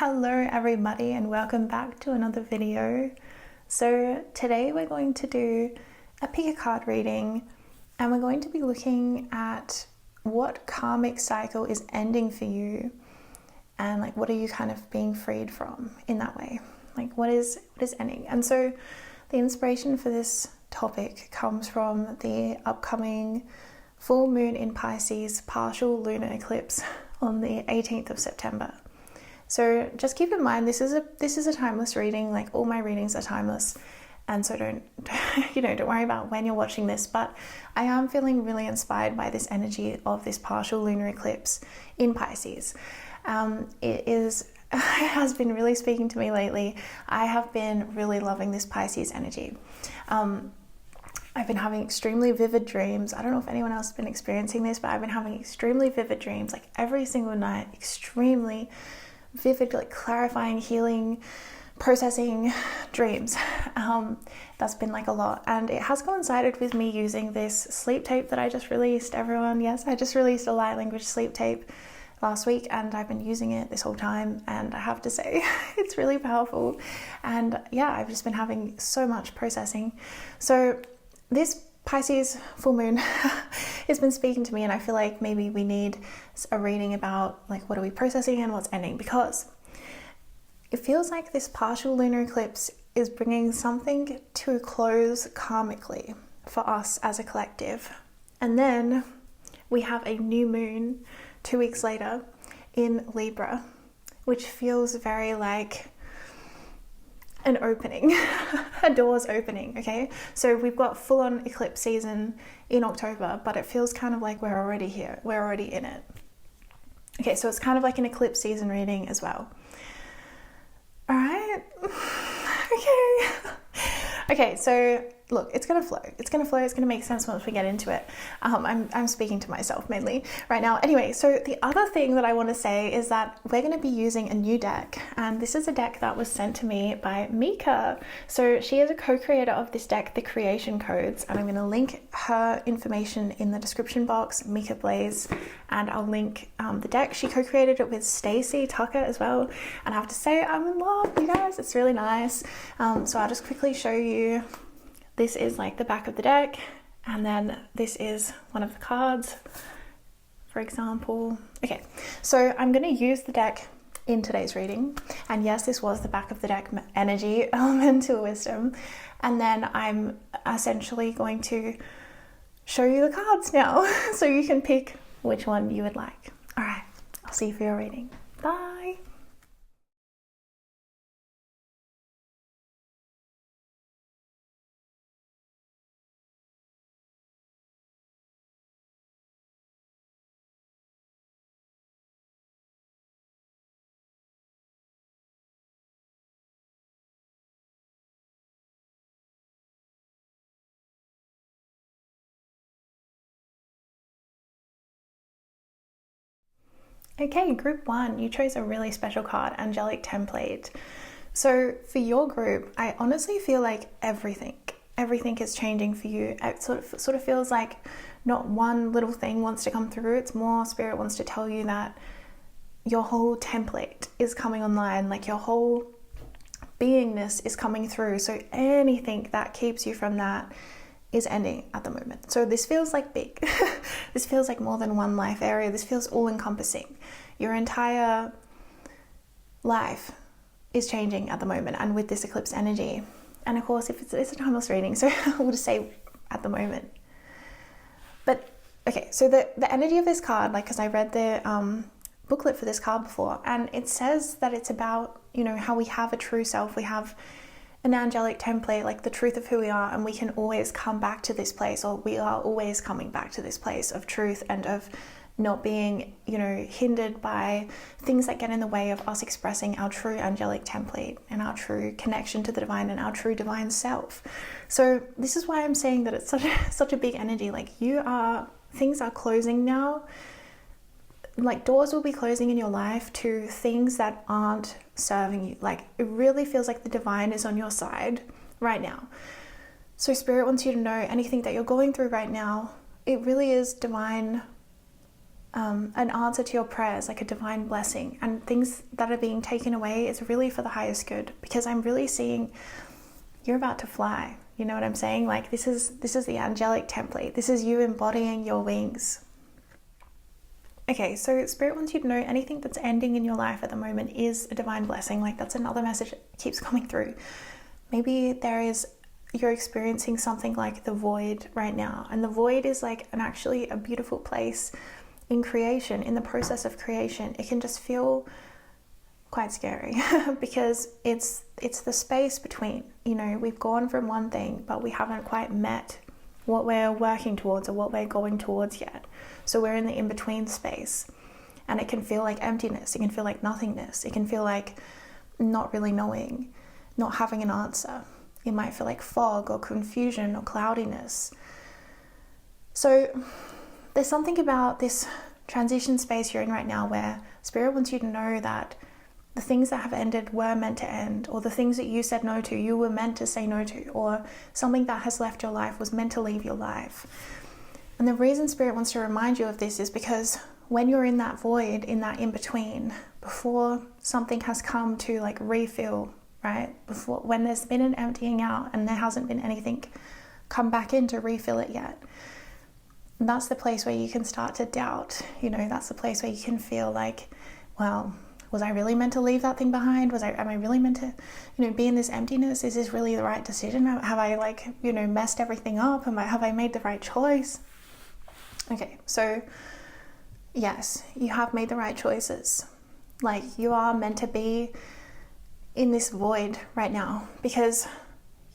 Hello everybody and welcome back to another video. So today we're going to do a pick a card reading and we're going to be looking at what karmic cycle is ending for you and like what are you kind of being freed from in that way, like what is ending. And so the inspiration for this topic comes from the upcoming full moon in Pisces partial lunar eclipse on the 18th of September. So just keep in mind this is a timeless reading. Like all my readings are timeless, and so don't worry about when you're watching this, but I am feeling really inspired by this energy of this partial lunar eclipse in Pisces. It has been really speaking to me lately. I have been really loving this Pisces energy. I've been having extremely vivid dreams. I don't know if anyone else has been experiencing this, but I've been having extremely vivid dreams, like every single night, extremely vivid, like clarifying, healing, processing dreams. That's been like a lot, and it has coincided with me using this sleep tape that I just released, everyone. Yes, I just released a light language sleep tape last week and I've been using it this whole time, and I have to say it's really powerful. And yeah, I've just been having so much processing. So this Pisces full moon has been speaking to me, and I feel like maybe we need a reading about like what are we processing and what's ending, because it feels like this partial lunar eclipse is bringing something to a close karmically for us as a collective. And then we have a new moon 2 weeks later in Libra, which feels very like an opening, a door's opening, okay? So we've got full-on eclipse season in October, but it feels kind of like we're already here, we're already in it. Okay, so it's kind of like an eclipse season reading as well. All right, okay, so look, it's gonna flow, it's gonna make sense once we get into it. I'm speaking to myself mainly right now. Anyway, so the other thing that I want to say is that we're going to be using a new deck, and this is a deck that was sent to me by Mica. So she is a co-creator of this deck, The Creation Codes, and I'm going to link her information in the description box, Mica Blaise, and I'll link the deck. She co-created it with Stacey Tucker as well, and I have to say I'm in love, you guys. It's really nice. So I'll just quickly show you. This is like the back of the deck, and then this is one of the cards, for example. Okay, so I'm going to use the deck in today's reading, and yes, this was the back of the deck energy, elemental wisdom, and then I'm essentially going to show you the cards now, so you can pick which one you would like. All right, I'll see you for your reading. Bye. Okay, group one, you chose a really special card, Angelic template. So for your group, I honestly feel like everything is changing for you. It sort of feels like not one little thing wants to come through. It's more spirit wants to tell you that your whole template is coming online, like your whole beingness is coming through. So anything that keeps you from that is ending at the moment. So this feels like big. This feels like more than one life area. This feels all encompassing. Your entire life is changing at the moment, and with this eclipse energy. And of course, if it's a timeless reading, so we'll just say at the moment. But okay, so the energy of this card, like, because I read the booklet for this card before, and it says that it's about, how we have a true self. We have an angelic template, like the truth of who we are, and we can always come back to this place, or we are always coming back to this place of truth and of not being, hindered by things that get in the way of us expressing our true angelic template and our true connection to the divine and our true divine self. So this is why I'm saying that it's such a big energy. Like things are closing now. Like doors will be closing in your life to things that aren't serving you. Like it really feels like the divine is on your side right now. So spirit wants you to know anything that you're going through right now, it really is divine an answer to your prayers, like a divine blessing, and things that are being taken away is really for the highest good, because I'm really seeing you're about to fly. You know what I'm saying? Like this is the angelic template. This is you embodying your wings. Okay, so Spirit wants you to know anything that's ending in your life at the moment is a divine blessing. Like that's another message that keeps coming through. Maybe you're experiencing something like the void right now, and the void is like actually a beautiful place in creation, in the process of creation. It can just feel quite scary because it's the space between, you know, we've gone from one thing but we haven't quite met what we're working towards or what we're going towards yet. So we're in the in-between space, and it can feel like emptiness, it can feel like nothingness, it can feel like not really knowing, not having an answer. It might feel like fog or confusion or cloudiness. So there's something about this transition space you're in right now where Spirit wants you to know that the things that have ended were meant to end, or the things that you said no to, you were meant to say no to, or something that has left your life was meant to leave your life. And the reason Spirit wants to remind you of this is because when you're in that void, in that in-between, before something has come to like refill, right? Before, when there's been an emptying out and there hasn't been anything come back in to refill it yet, that's the place where you can start to doubt. You know, that's the place where you can feel like, well, was I really meant to leave that thing behind? Am I really meant to, you know, be in this emptiness? Is this really the right decision? Have I like, you know, messed everything up? Have I made the right choice? Okay, so yes, you have made the right choices. Like you are meant to be in this void right now, because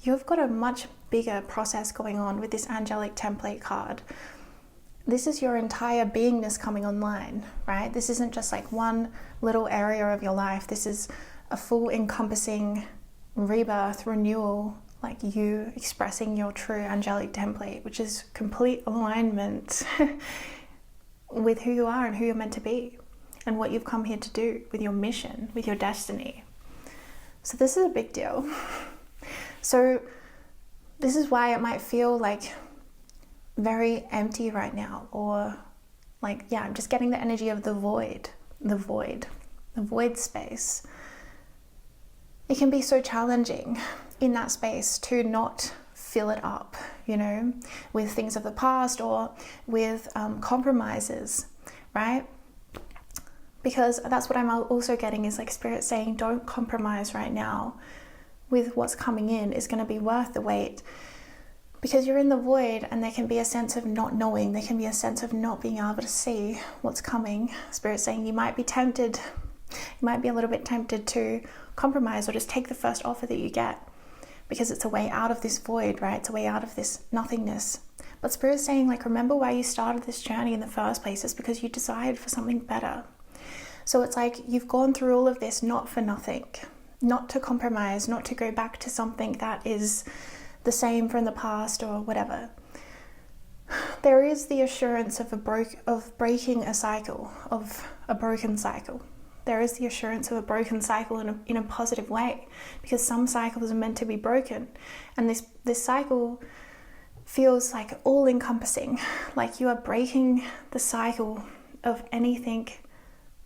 you've got a much bigger process going on with this angelic template card. This is your entire beingness coming online, right? This isn't just like one little area of your life. This is a full encompassing rebirth, renewal, like you expressing your true angelic template, which is complete alignment with who you are and who you're meant to be and what you've come here to do with your mission, with your destiny. So this is a big deal. So this is why it might feel like very empty right now, or like, yeah, I'm just getting the energy of the void space. It can be so challenging in that space to not fill it up, you know, with things of the past or with compromises, right? Because that's what I'm also getting is like Spirit saying, don't compromise right now with what's coming in. Is going to be worth the wait. Because you're in the void, and there can be a sense of not knowing. There can be a sense of not being able to see what's coming. Spirit's saying you might be tempted. You might be a little bit tempted to compromise or just take the first offer that you get, because it's a way out of this void, right? It's a way out of this nothingness. But Spirit's saying, like, remember why you started this journey in the first place. It's because you desired for something better. So it's like you've gone through all of this not for nothing, not to compromise, not to go back to something that is the same from the past or whatever. There is the assurance of breaking a cycle, of a broken cycle. There is the assurance of a broken cycle in a positive way, because some cycles are meant to be broken, and this cycle feels like all encompassing, like you are breaking the cycle of anything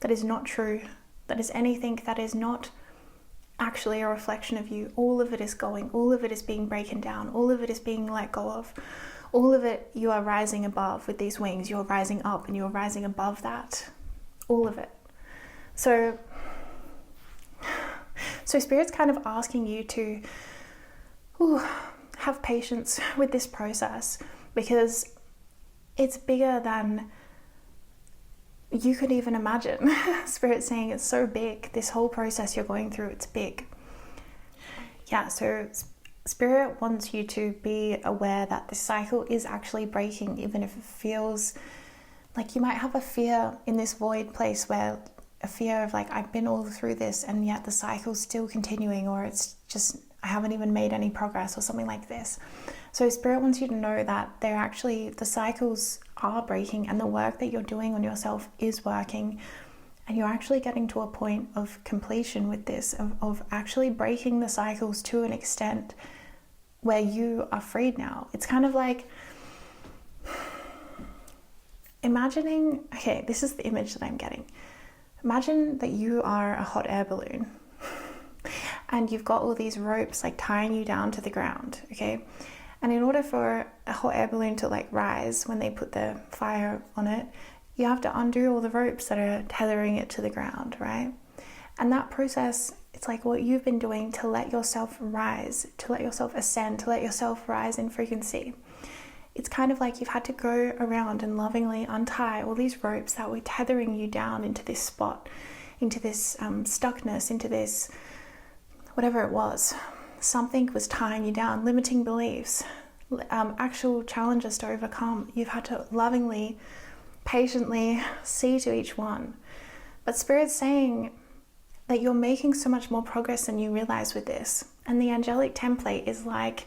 that is not true, that is anything that is not actually a reflection of you. All of it is going, all of it is being broken down, all of it is being let go of, all of it you are rising above with these wings. You're rising up and you're rising above that, all of it. So Spirit's kind of asking you to have patience with this process, because it's bigger than you could even imagine. Spirit's saying it's so big. This whole process you're going through, it's big. Yeah, so Spirit wants you to be aware that this cycle is actually breaking, even if it feels like you might have a fear in this void place, where a fear of like, I've been all through this and yet the cycle's still continuing, or it's just, I haven't even made any progress, or something like this. So Spirit wants you to know that the cycles are breaking, and the work that you're doing on yourself is working, and you're actually getting to a point of completion with this, of actually breaking the cycles to an extent where you are freed now. It's kind of like, imagining, okay, this is the image that I'm getting. Imagine that you are a hot air balloon and you've got all these ropes like tying you down to the ground, okay? And in order for a hot air balloon to like rise when they put the fire on it, you have to undo all the ropes that are tethering it to the ground, right? And that process, it's like what you've been doing to let yourself rise, to let yourself ascend, to let yourself rise in frequency. It's kind of like you've had to go around and lovingly untie all these ropes that were tethering you down into this spot, into this stuckness, into this, whatever it was. Something was tying you down, limiting beliefs, actual challenges to overcome. You've had to lovingly, patiently see to each one. But Spirit's saying that you're making so much more progress than you realize with this. And the angelic template is like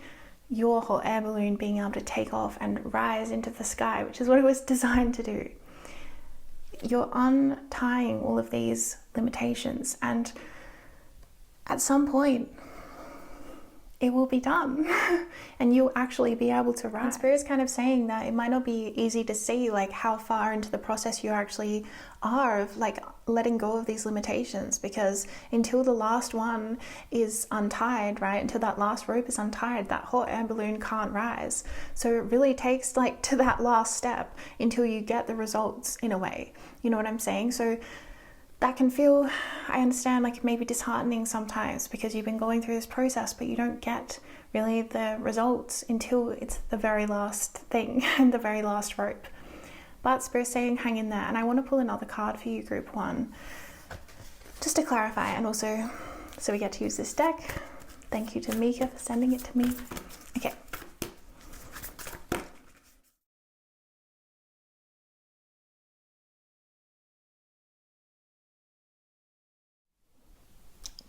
your whole air balloon being able to take off and rise into the sky, which is what it was designed to do. You're untying all of these limitations, and at some point it will be done and you'll actually be able to rise. And Spirit's kind of saying that it might not be easy to see like how far into the process you actually are of like letting go of these limitations, because until the last one is untied, right, until that last rope is untied, that hot air balloon can't rise. So it really takes like to that last step until you get the results, in a way, you know what I'm saying? So that can feel, I understand, like maybe disheartening sometimes, because you've been going through this process but you don't get really the results until it's the very last thing and the very last rope. But Spirit's saying hang in there. And I want to pull another card for you, group 1, just to clarify, and also so we get to use this deck. Thank you to Mica for sending it to me. Okay.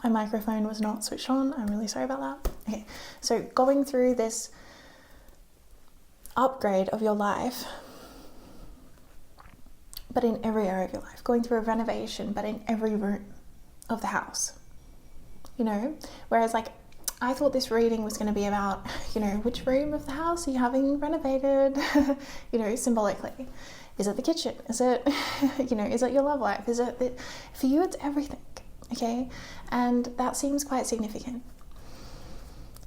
My microphone was not switched on. I'm really sorry about that. Okay, so going through this upgrade of your life, but in every area of your life, going through a renovation, but in every room of the house, you know, whereas like I thought this reading was going to be about, you know, which room of the house are you having renovated, you know, symbolically. Is it the kitchen? Is it, you know, is it your love life? Is it, for you it's everything. Okay, and that seems quite significant.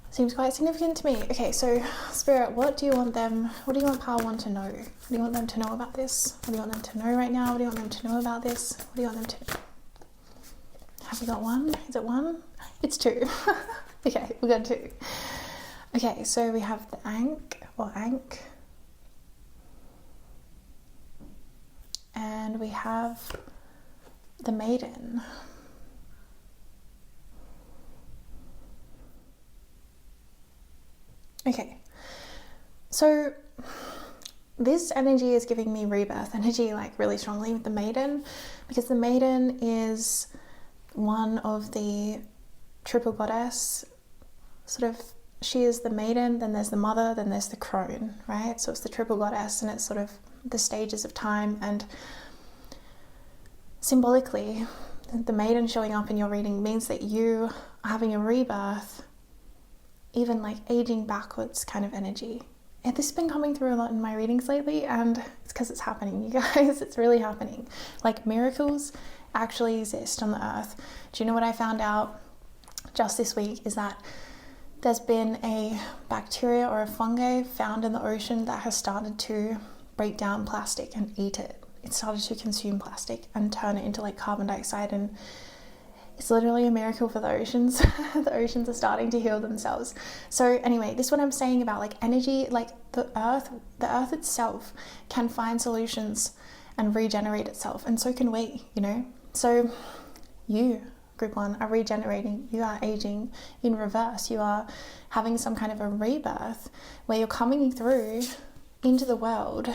Seems quite significant to me. Okay, so Spirit, what do you want Power 1 to know? What do you want them to know about this? What do you want them to know right now? What do you want them to know about this? What do you want them to know? Have we got 1? Is it 1? It's 2. Okay, we got 2. Okay, so we have the Ankh, and we have the Maiden. Okay, so this energy is giving me rebirth energy, like really strongly with the Maiden, because the Maiden is one of the triple goddess, sort of, she is the Maiden, then there's the Mother, then there's the Crone, right? So it's the triple goddess, and it's sort of the stages of time. And symbolically, the Maiden showing up in your reading means that you are having a rebirth, even like aging backwards kind of energy. And this has been coming through a lot in my readings lately, and it's because it's happening, you guys. It's really happening. Like, miracles actually exist on the earth. Do you know what I found out just this week is that there's been a bacteria or a fungi found in the ocean that has started to break down plastic and eat it. It started to consume plastic and turn it into like carbon dioxide, and it's literally a miracle for the oceans. The oceans are starting to heal themselves. So anyway, this is what I'm saying about like energy, like the earth itself can find solutions and regenerate itself, and so can we, you know. So you, group 1, are regenerating, you are aging in reverse, you are having some kind of a rebirth where you're coming through into the world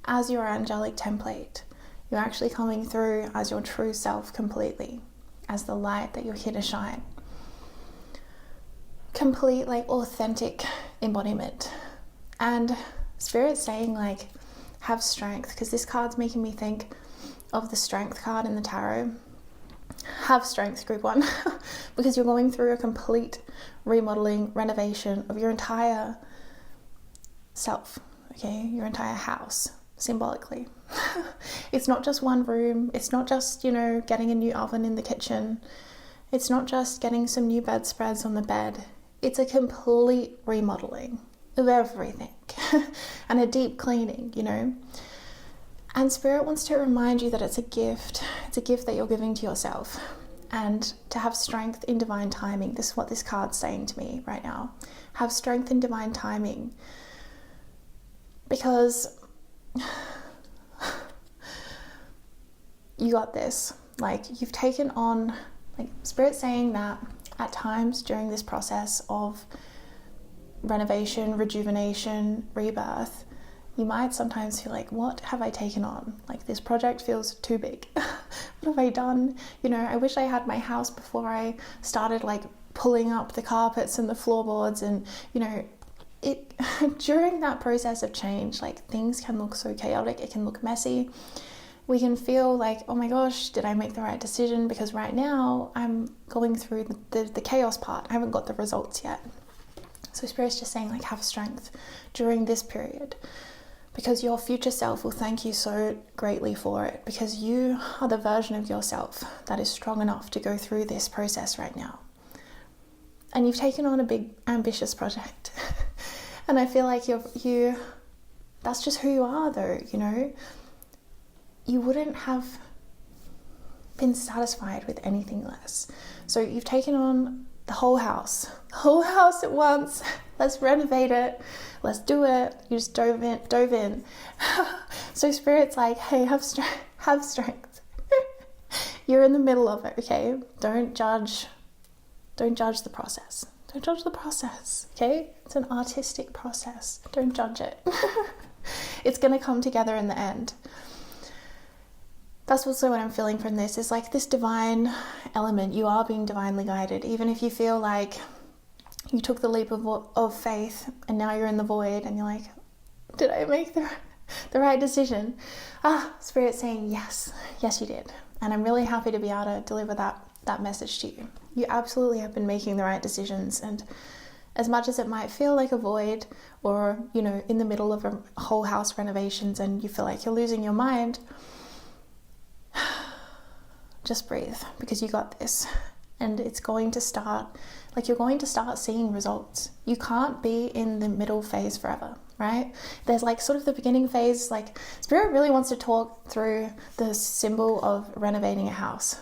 as your angelic template. You're actually coming through as your true self completely, as the light that you're here to shine. Complete, like, authentic embodiment. And Spirit's saying, like, have strength, because this card's making me think of the Strength card in the tarot. Have strength, group 1, because you're going through a complete remodeling, renovation of your entire self, okay, your entire house. symbolically. It's not just one room. It's not just, getting a new oven in the kitchen. It's not just getting some new bedspreads on the bed. It's a complete remodeling of everything and a deep cleaning, And Spirit wants to remind you that it's a gift. It's a gift that you're giving to yourself, and to have strength in divine timing. This is what this card's saying to me right now. Have strength in divine timing, because you got this. Like, you've taken on, like, Spirit saying that at times during this process of renovation, rejuvenation, rebirth, you might sometimes feel like, what have I taken on? Like, this project feels too big. What have I done? I wish I had my house before I started like pulling up the carpets and the floorboards, and it during that process of change, like, things can look so chaotic, it can look messy. We can feel like, oh my gosh, did I make the right decision? Because right now I'm going through the chaos part. I haven't got the results yet. So Spirit's just saying, like, have strength during this period, because your future self will thank you so greatly for it, because you are the version of yourself that is strong enough to go through this process right now. And you've taken on a big, ambitious project. And I feel like that's just who you are, though, You wouldn't have been satisfied with anything less. So you've taken on the whole house at once. Let's renovate it. Let's do it. You just dove in. So Spirit's like, hey, have strength. You're in the middle of it, okay? Don't judge the process. Don't judge the process, okay? It's an artistic process. Don't judge it. It's going to come together in the end. That's also what I'm feeling from this, is like this divine element. You are being divinely guided, even if you feel like you took the leap of faith and now you're in the void and you're like, did I make the right decision? Spirit's saying, yes you did. And I'm really happy to be able to deliver that message to you. You absolutely have been making the right decisions, and as much as it might feel like a void, or in the middle of a whole house renovations and you feel like you're losing your mind, just breathe, because you got this. And it's going to start, like, you're going to start seeing results. You can't be in the middle phase forever, right? There's like sort of the beginning phase. Like, Spirit really wants to talk through the symbol of renovating a house.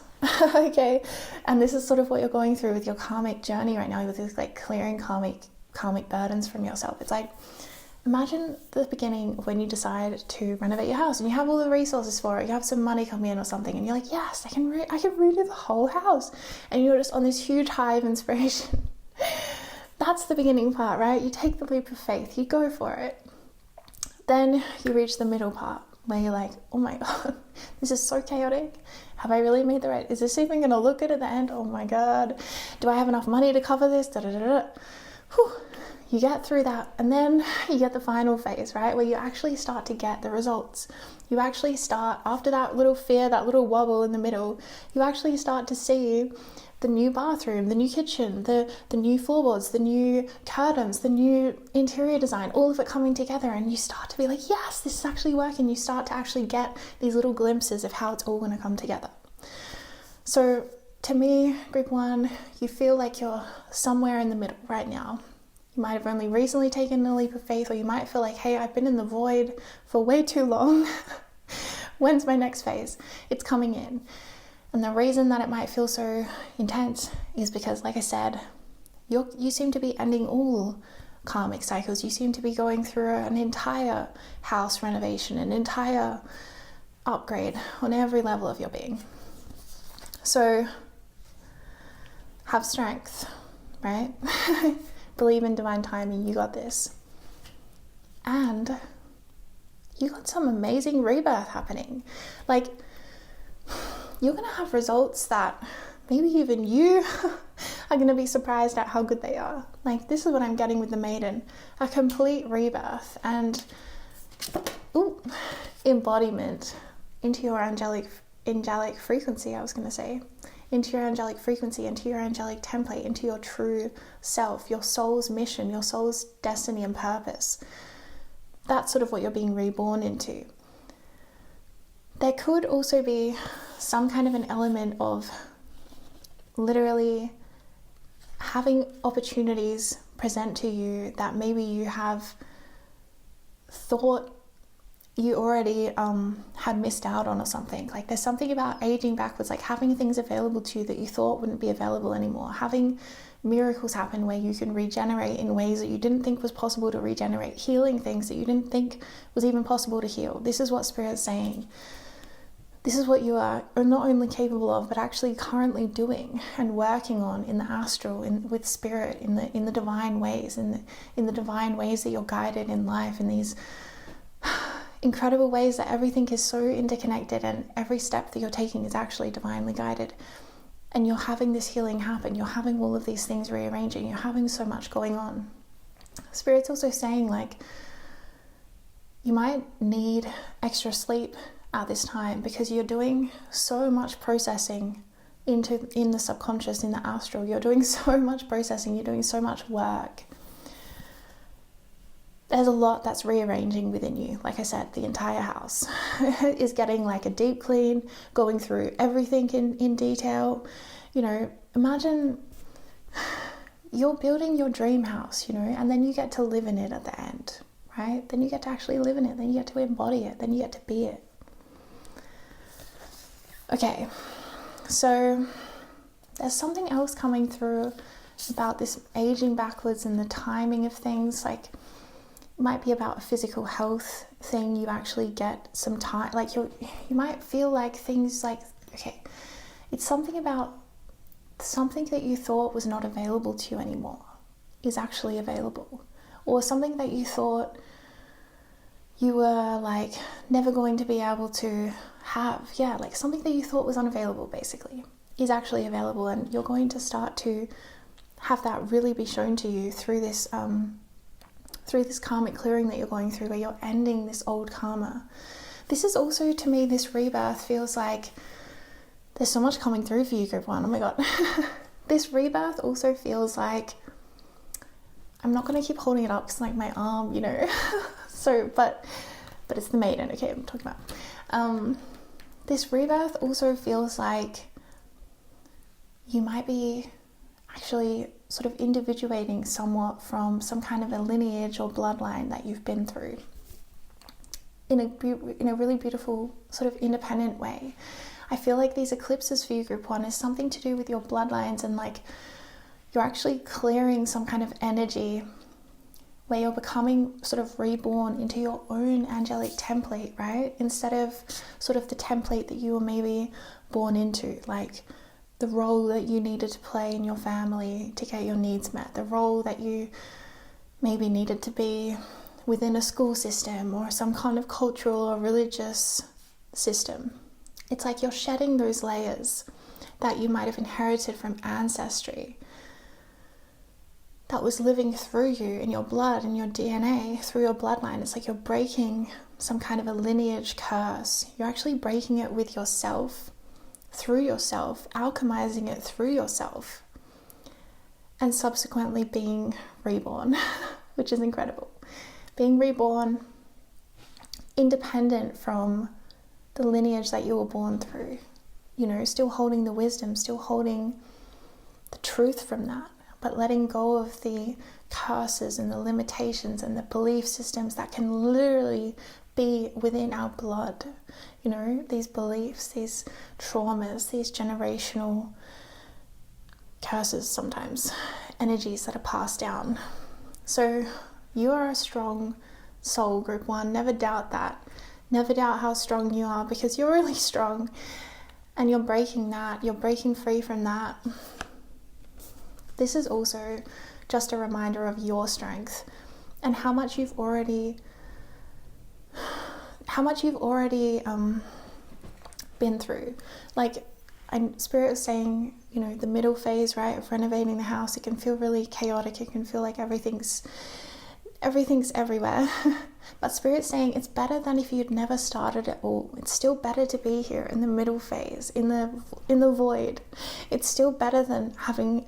Okay, and this is sort of what you're going through with your karmic journey right now, with this like clearing karmic burdens from yourself. It's like, imagine the beginning when you decide to renovate your house and you have all the resources for it. You have some money coming in or something, and you're like, yes, I can redo the whole house. And you're just on this huge high of inspiration. That's the beginning part, right? You take the leap of faith, you go for it. Then you reach the middle part where you're like, oh my God, this is so chaotic. Have I really made the right? Is this even going to look good at the end? Oh my God, do I have enough money to cover this? Whew. You get through that, and then you get the final phase, right, where you actually start to get the results. You actually start, after that little fear, that little wobble in the middle, you actually start to see the new bathroom, the new kitchen, the new floorboards, the new curtains, the new interior design, all of it coming together, and you start to be like, yes, this is actually working. You start to actually get these little glimpses of how it's all going to come together. So to me, group 1, you feel like you're somewhere in the middle right now. You might have only recently taken a leap of faith, or you might feel like, hey, I've been in the void for way too long. When's my next phase? It's coming in. And the reason that it might feel so intense is because, like I said, you seem to be ending all karmic cycles. You seem to be going through an entire house renovation, an entire upgrade on every level of your being. So have strength, right? Believe in divine timing. You got this. And you got some amazing rebirth happening. Like, you're going to have results that maybe even you are going to be surprised at how good they are. Like, this is what I'm getting with the maiden. A complete rebirth and embodiment into your angelic frequency, I was going to say. Into your angelic frequency, into your angelic template, into your true self, your soul's mission, your soul's destiny and purpose. That's sort of what you're being reborn into. there could also be some kind of an element of literally having opportunities present to you that maybe you have thought you already had missed out on or something. Like there's something about aging backwards, like having things available to you that you thought wouldn't be available anymore, having miracles happen where you can regenerate in ways that you didn't think was possible to regenerate, healing things that you didn't think was even possible to heal. This is what Spirit's saying. This is what you are not only capable of, but actually currently doing and working on in the astral, with Spirit, in the divine ways, in the divine ways that you're guided in life, in these incredible ways that everything is so interconnected and every step that you're taking is actually divinely guided. And you're having this healing happen. You're having all of these things rearranging. You're having so much going on. Spirit's also saying, like, you might need extra sleep at this time because you're doing so much processing in the subconscious, in the astral. You're doing so much processing. You're doing so much work. There's a lot that's rearranging within you. Like I said, the entire house is getting like a deep clean, going through everything in detail. You know, imagine you're building your dream house, you know, and then you get to live in it at the end, right? Then you get to actually live in it. Then you get to embody it. Then you get to be it. Okay, so there's something else coming through about this aging backwards and the timing of things. Like, it might be about a physical health thing. You actually get some time, like you might feel like things like, okay, it's something about something that you thought was not available to you anymore is actually available, or something that you thought you were like never going to be able to have, like something that you thought was unavailable basically is actually available, and you're going to start to have that really be shown to you through this karmic clearing that you're going through, where you're ending this old karma. This is also, to me, this rebirth feels like there's so much coming through for you, group 1. Oh my god. This rebirth also feels like, I'm not going to keep holding it up because like my arm, you know. So but it's the maiden, okay, I'm talking about. This rebirth also feels like you might be actually sort of individuating somewhat from some kind of a lineage or bloodline that you've been through in a really beautiful sort of independent way. I feel like these eclipses for you, group 1, is something to do with your bloodlines, and like you're actually clearing some kind of energy where you're becoming sort of reborn into your own angelic template, right? Instead of sort of the template that you were maybe born into, like the role that you needed to play in your family to get your needs met, the role that you maybe needed to be within a school system or some kind of cultural or religious system. It's like you're shedding those layers that you might have inherited from ancestry that was living through you in your blood, in your DNA, through your bloodline. It's like you're breaking some kind of a lineage curse. You're actually breaking it with yourself, through yourself, alchemizing it through yourself, and subsequently being reborn, which is incredible. Being reborn independent from the lineage that you were born through, you know, still holding the wisdom, still holding the truth from that, but letting go of the curses and the limitations and the belief systems that can literally be within our blood. You know, these beliefs, these traumas, these generational curses sometimes, energies that are passed down. So you are a strong soul, group 1. Never doubt that. Never doubt how strong you are, because you're really strong, and you're breaking that. You're breaking free from that. This is also just a reminder of your strength and how much you've already been through. Like, Spirit is saying, you know, the middle phase, right, of renovating the house, it can feel really chaotic. It can feel like everything's everywhere. But Spirit's saying it's better than if you'd never started at all. It's still better to be here in the middle phase, in the void. It's still better than having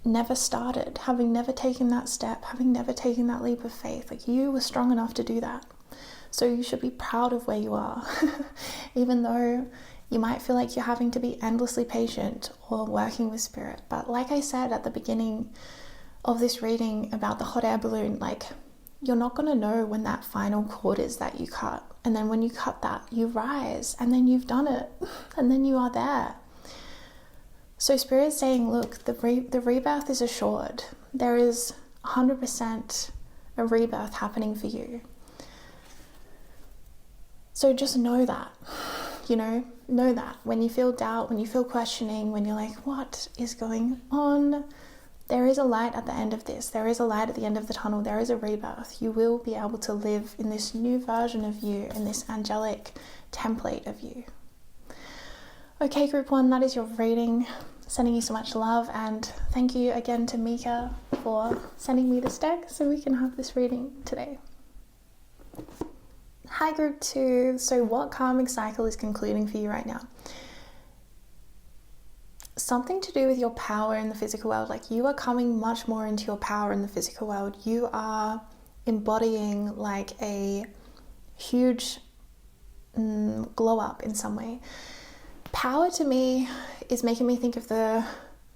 never started, having never taken that step, having never taken that leap of faith. Like, you were strong enough to do that. So you should be proud of where you are, even though you might feel like you're having to be endlessly patient or working with spirit. But like I said at the beginning of this reading about the hot air balloon, like, you're not going to know when that final cord is that you cut. And then when you cut that, you rise, and then you've done it, and then you are there. So Spirit's saying, look, the rebirth is assured. There is 100% a rebirth happening for you. So just know that, know that. When you feel doubt, when you feel questioning, when you're like, what is going on? There is a light at the end of this. There is a light at the end of the tunnel. There is a rebirth. You will be able to live in this new version of you, in this angelic template of you. Okay, group 1, that is your reading. Sending you so much love, and thank you again to Mica for sending me this deck so we can have this reading today. Hi, group 2. So what karmic cycle is concluding for you right now? Something to do with your power in the physical world. Like, you are coming much more into your power in the physical world. You are embodying like a huge glow up in some way. Power to me is making me think of the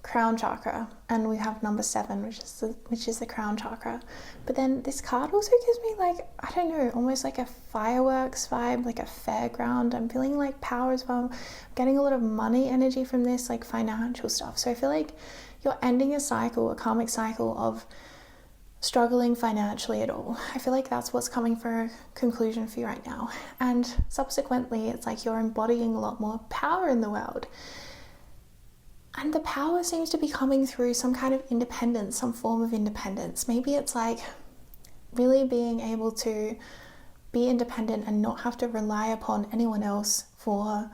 crown chakra, and we have number 7, which is the crown chakra. But then this card also gives me, like, I don't know, almost like a fireworks vibe, like a fairground. I'm feeling like power as well. I'm getting a lot of money energy from this, like financial stuff. So I feel like you're ending a cycle, a karmic cycle of struggling financially at all. I feel like that's what's coming for a conclusion for you right now. And subsequently, it's like you're embodying a lot more power in the world. And the power seems to be coming through some kind of independence, some form of independence. Maybe it's like really being able to be independent and not have to rely upon anyone else for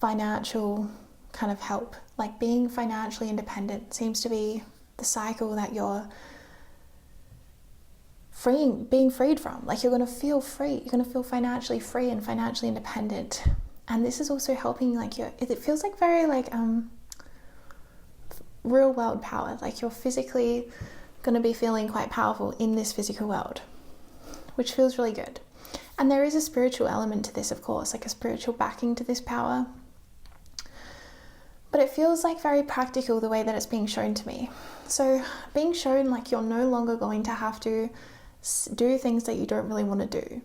financial kind of help. Like, being financially independent seems to be the cycle that you're being freed from. Like, you're going to feel free. You're going to feel financially free and financially independent. And this is also helping, like, it feels like very like real world power. Like, you're physically going to be feeling quite powerful in this physical world, which feels really good. And there is a spiritual element to this, of course, like a spiritual backing to this power. But it feels like very practical the way that it's being shown to me. So being shown like you're no longer going to have to do things that you don't really want to do.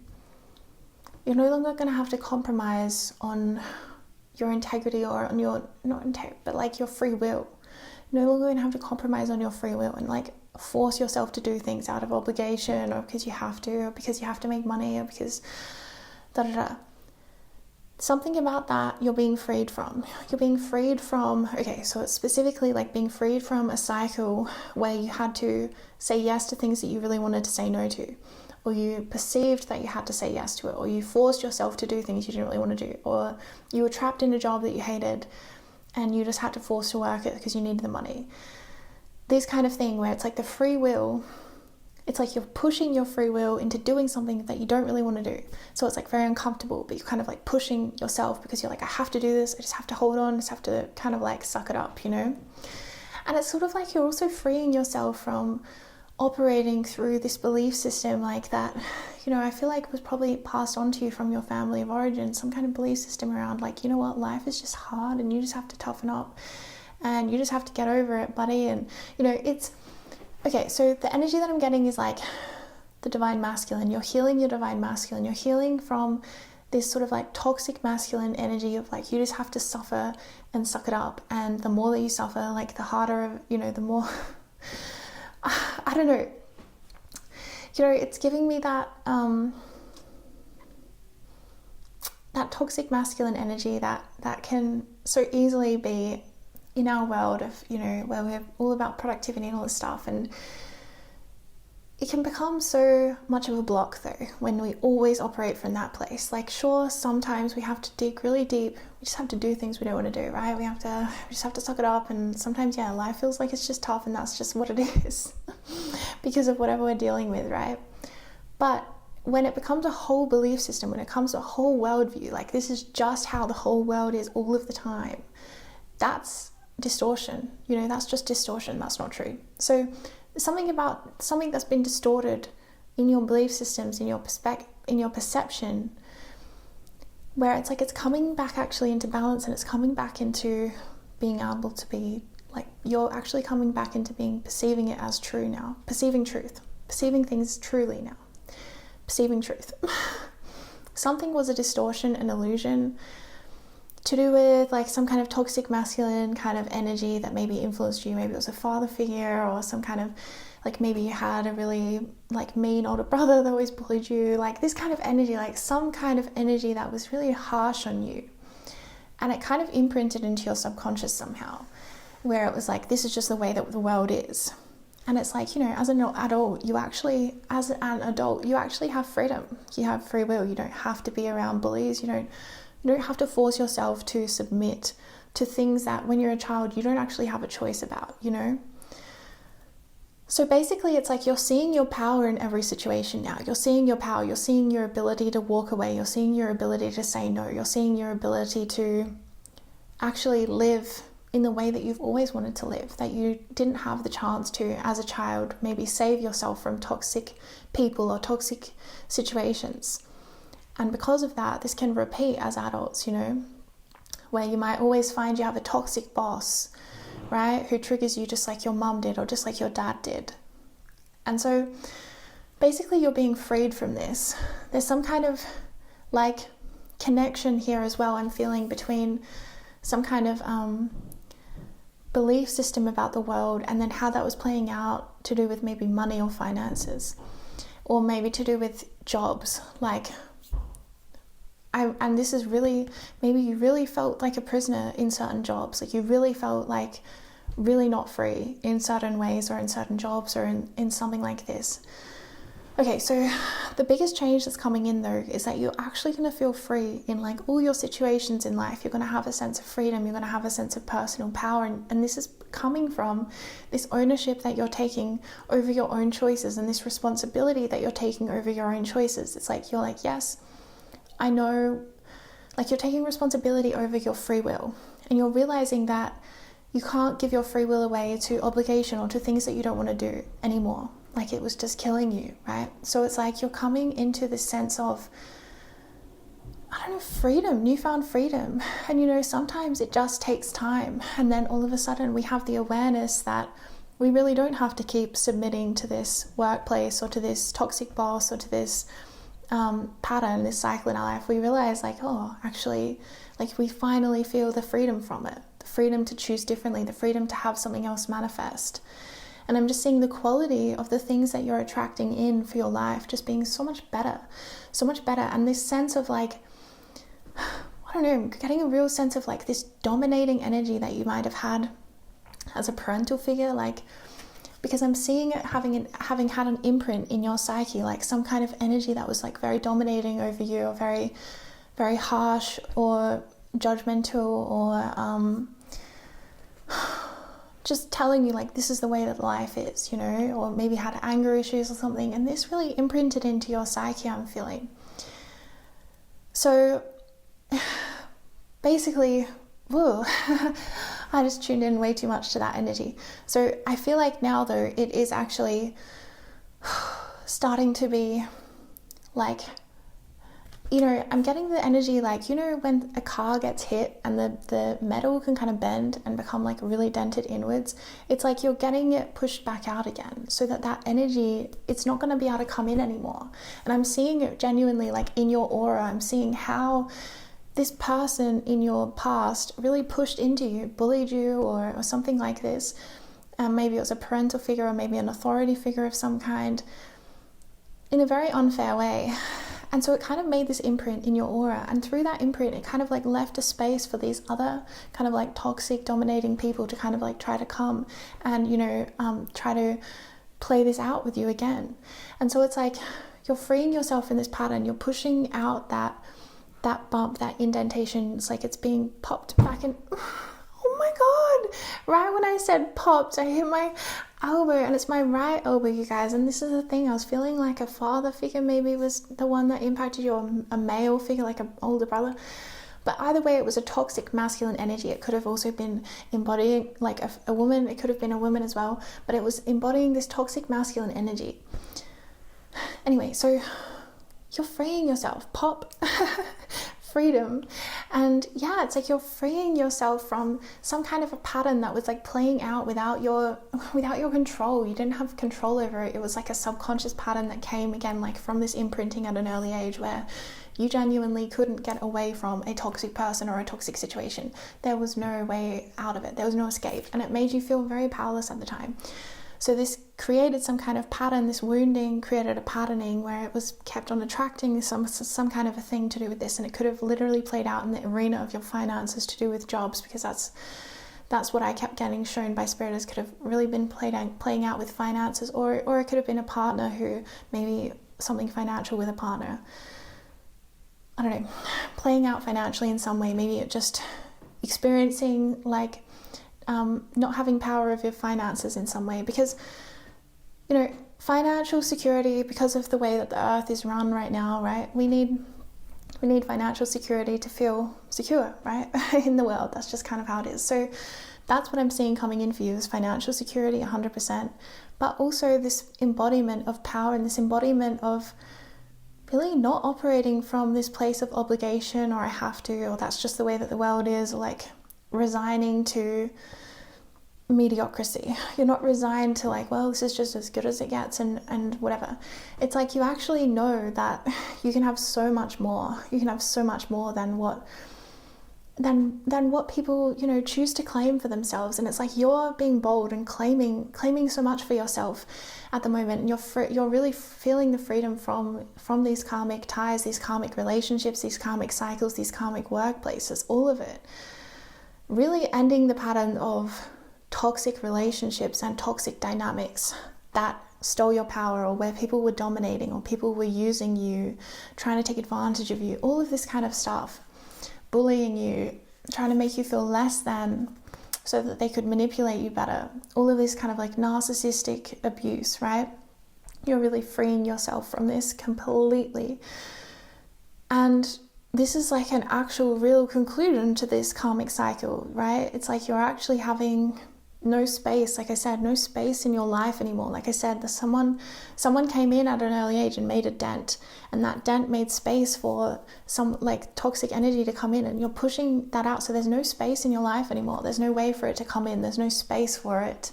You're no longer going to have to compromise on your integrity or on your, but like your free will. You're no longer going to have to compromise on your free will and like force yourself to do things out of obligation, or because you have to, or because you have to make money, or because Something about that you're being freed from. You're being freed from, okay, so it's specifically like being freed from a cycle where you had to say yes to things that you really wanted to say no to, or you perceived that you had to say yes to it, or you forced yourself to do things you didn't really want to do, or you were trapped in a job that you hated and you just had to force to work it because you needed the money. This kind of thing where it's like the free will, it's like you're pushing your free will into doing something that you don't really want to do. So it's like very uncomfortable, but you're kind of like pushing yourself because you're like, I have to do this, I just have to hold on, I just have to kind of like suck it up, you know? And it's sort of like you're also freeing yourself from operating through this belief system like that, you know, I feel like was probably passed on to you from your family of origin, some kind of belief system around like, you know what, life is just hard and you just have to toughen up and you just have to get over it, buddy. And, you know, it's, okay, so the energy that I'm getting is like the divine masculine. You're healing your divine masculine. You're healing from this sort of like toxic masculine energy of like, you just have to suffer and suck it up. And the more that you suffer, like the harder, you know, the more, I don't know, you know, it's giving me that, that toxic masculine energy that can so easily be in our world of, you know, where we're all about productivity and all this stuff. And it can become so much of a block though, when we always operate from that place. Like, sure, sometimes we have to dig really deep. We just have to do things we don't want to do, right? We just have to suck it up. And sometimes, yeah, life feels like it's just tough and that's just what it is because of whatever we're dealing with, right? But when it becomes a whole belief system, when it comes to a whole worldview, like this is just how the whole world is all of the time, that's distortion, you know, that's just distortion. That's not true. So something about something that's been distorted in your belief systems, in your in your perception, where it's like it's coming back actually into balance, and it's coming back into being able to be like, you're actually coming back into perceiving it as true now, perceiving truth, perceiving things truly now, perceiving truth. Something was a distortion, an illusion, to do with like some kind of toxic masculine kind of energy that maybe influenced you. Maybe it was a father figure, or some kind of like, maybe you had a really like mean older brother that always bullied you, like this kind of energy, like some kind of energy that was really harsh on you, and it kind of imprinted into your subconscious somehow, where it was like, this is just the way that the world is. And it's like, you know, as an adult, you actually have freedom. You have free will. You don't have to be around bullies. You don't have to force yourself to submit to things that when you're a child, you don't actually have a choice about, you know? So basically, it's like you're seeing your power in every situation now. You're seeing your power. You're seeing your ability to walk away. You're seeing your ability to say no. You're seeing your ability to actually live in the way that you've always wanted to live, that you didn't have the chance to as a child. Maybe save yourself from toxic people or toxic situations. And because of that, this can repeat as adults, you know, where you might always find you have a toxic boss, right, who triggers you just like your mum did, or just like your dad did. And so basically you're being freed from this. There's some kind of like connection here as well, I'm feeling, between some kind of belief system about the world, and then how that was playing out to do with maybe money or finances, or maybe to do with jobs. Like, and this is really, maybe you really felt like a prisoner in certain jobs, like you really felt like really not free in certain ways, or in certain jobs, or in something like this. Okay, so the biggest change that's coming in though is that you're actually going to feel free in like all your situations in life. You're going to have a sense of freedom. You're going to have a sense of personal power. And this is coming from this ownership that you're taking over your own choices, and this responsibility that you're taking over your own choices. It's like, you're like, yes, I know, like you're taking responsibility over your free will, and you're realizing that you can't give your free will away to obligation or to things that you don't want to do anymore. Like it was just killing you, right? So it's like you're coming into this sense of, I don't know, freedom, newfound freedom. And you know, sometimes it just takes time. And then all of a sudden we have the awareness that we really don't have to keep submitting to this workplace, or to this toxic boss, or to this pattern, this cycle in our life. We realize like, oh, actually, like we finally feel the freedom from it, the freedom to choose differently, the freedom to have something else manifest. And I'm just seeing the quality of the things that you're attracting in for your life just being so much better. And this sense of like, I don't know, getting a real sense of like this dominating energy that you might have had as a parental figure, like, because I'm seeing it having had an imprint in your psyche, like some kind of energy that was like very dominating over you, or very, very harsh, or judgmental, or just telling you like this is the way that life is, you know, or maybe had anger issues or something, and this really imprinted into your psyche, I'm feeling. So basically, whoa, I just tuned in way too much to that energy. So I feel like now though, it is actually starting to be like, you know, I'm getting the energy like, you know, when a car gets hit and the metal can kind of bend and become like really dented inwards, it's like you're getting it pushed back out again, so that energy, it's not going to be able to come in anymore. And I'm seeing it genuinely like in your aura. I'm seeing how this person in your past really pushed into you, bullied you, or something like this. Maybe it was a parental figure, or maybe an authority figure of some kind, in a very unfair way. And so it kind of made this imprint in your aura, and through that imprint it kind of like left a space for these other kind of like toxic dominating people to kind of like try to come and, you know, try to play this out with you again. And so it's like you're freeing yourself in this pattern, you're pushing out that bump, that indentation. It's like it's being popped back in. Oh my god, right when I said popped, I hit my elbow, and it's my right elbow, you guys. And this is the thing, I was feeling like a father figure maybe was the one that impacted you, or a male figure like an older brother. But either way, it was a toxic masculine energy. It could have also been embodying like a woman. It could have been a woman as well, but it was embodying this toxic masculine energy. Anyway, so you're freeing yourself. Pop. Freedom. And yeah, it's like you're freeing yourself from some kind of a pattern that was like playing out without your control. You didn't have control over it. It was like a subconscious pattern that came again, like from this imprinting at an early age, where you genuinely couldn't get away from a toxic person or a toxic situation. There was no way out of it. There was no escape, and it made you feel very powerless at the time. So this created some kind of pattern, this wounding created a patterning where it was kept on attracting some kind of a thing to do with this. And it could have literally played out in the arena of your finances, to do with jobs, because that's what I kept getting shown by Spirit, as could have really been playing out with finances, or it could have been a partner who, maybe something financial with a partner. I don't know, playing out financially in some way. Maybe it just experiencing like not having power of your finances in some way, because financial security, because of the way that the earth is run right now, right? We need financial security to feel secure, right? In the world. That's just kind of how it is. So that's what I'm seeing coming in for you, is financial security 100%, but also this embodiment of power, and this embodiment of really not operating from this place of obligation, or I have to, or that's just the way that the world is, or like resigning to mediocrity. You're not resigned to like, well, this is just as good as it gets, and whatever. It's like you actually know that you can have so much more. You can have so much more than what people choose to claim for themselves. And it's like you're being bold and claiming so much for yourself at the moment, and you're really feeling the freedom from these karmic ties, these karmic relationships, these karmic cycles, these karmic workplaces, all of it. Really ending the pattern of toxic relationships and toxic dynamics that stole your power, or where people were dominating, or people were using you, trying to take advantage of you, all of this kind of stuff, bullying you, trying to make you feel less than so that they could manipulate you better, all of this kind of like narcissistic abuse, right? You're really freeing yourself from this completely. And this is like an actual real conclusion to this karmic cycle, right? It's like you're actually having no space, like I said, no space in your life anymore. Like I said, someone came in at an early age and made a dent, and that dent made space for some like toxic energy to come in, and you're pushing that out. So there's no space in your life anymore. There's no way for it to come in. There's no space for it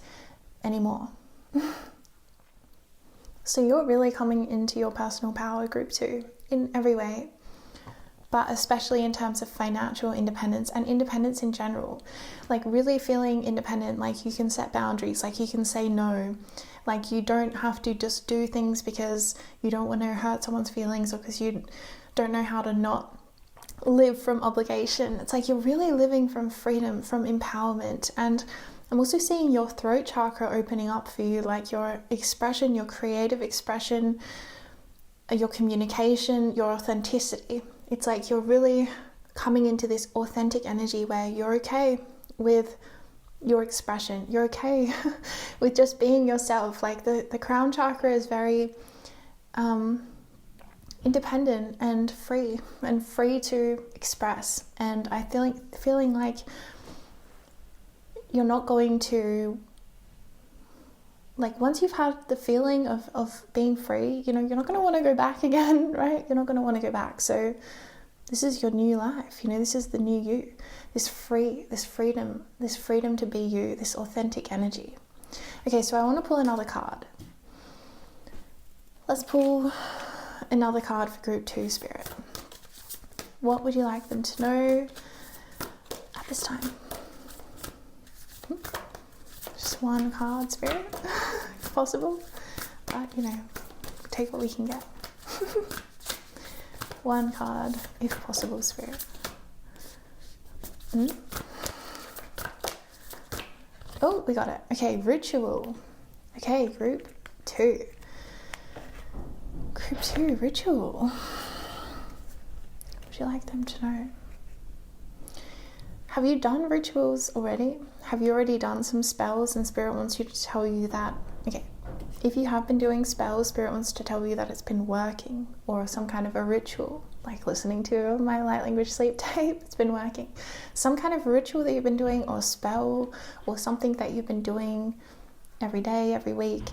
anymore. So you're really coming into your personal power, group 2, in every way, but especially in terms of financial independence and independence in general. Like really feeling independent, like you can set boundaries, like you can say no, like you don't have to just do things because you don't want to hurt someone's feelings, or because you don't know how to not live from obligation. It's like you're really living from freedom, from empowerment. And I'm also seeing your throat chakra opening up for you, like your expression, your creative expression, your communication, your authenticity. It's like you're really coming into this authentic energy where you're okay with your expression. You're okay with just being yourself. Like the crown chakra is very independent and free to express. And I feeling like you're not going to, like once you've had the feeling of being free, you're not going to want to go back again, right? You're not going to want to go back. So this is your new life, this is the new you, this freedom to be you, this authentic energy. Okay, so I want to pull another card. Let's pull another card for group 2, Spirit. What would you like them to know at this time? Just one card, Spirit, if possible. But, take what we can get. One card, if possible, Spirit. Oh, we got it. Okay, ritual. Okay, group 2. Group 2, ritual. What would you like them to know? Have you done rituals already? Have you already done some spells and Spirit wants you to tell you that, okay, if you have been doing spells, Spirit wants to tell you that it's been working, or some kind of a ritual, like listening to my light language sleep tape, it's been working. Some kind of ritual that you've been doing, or spell, or something that you've been doing every day, every week,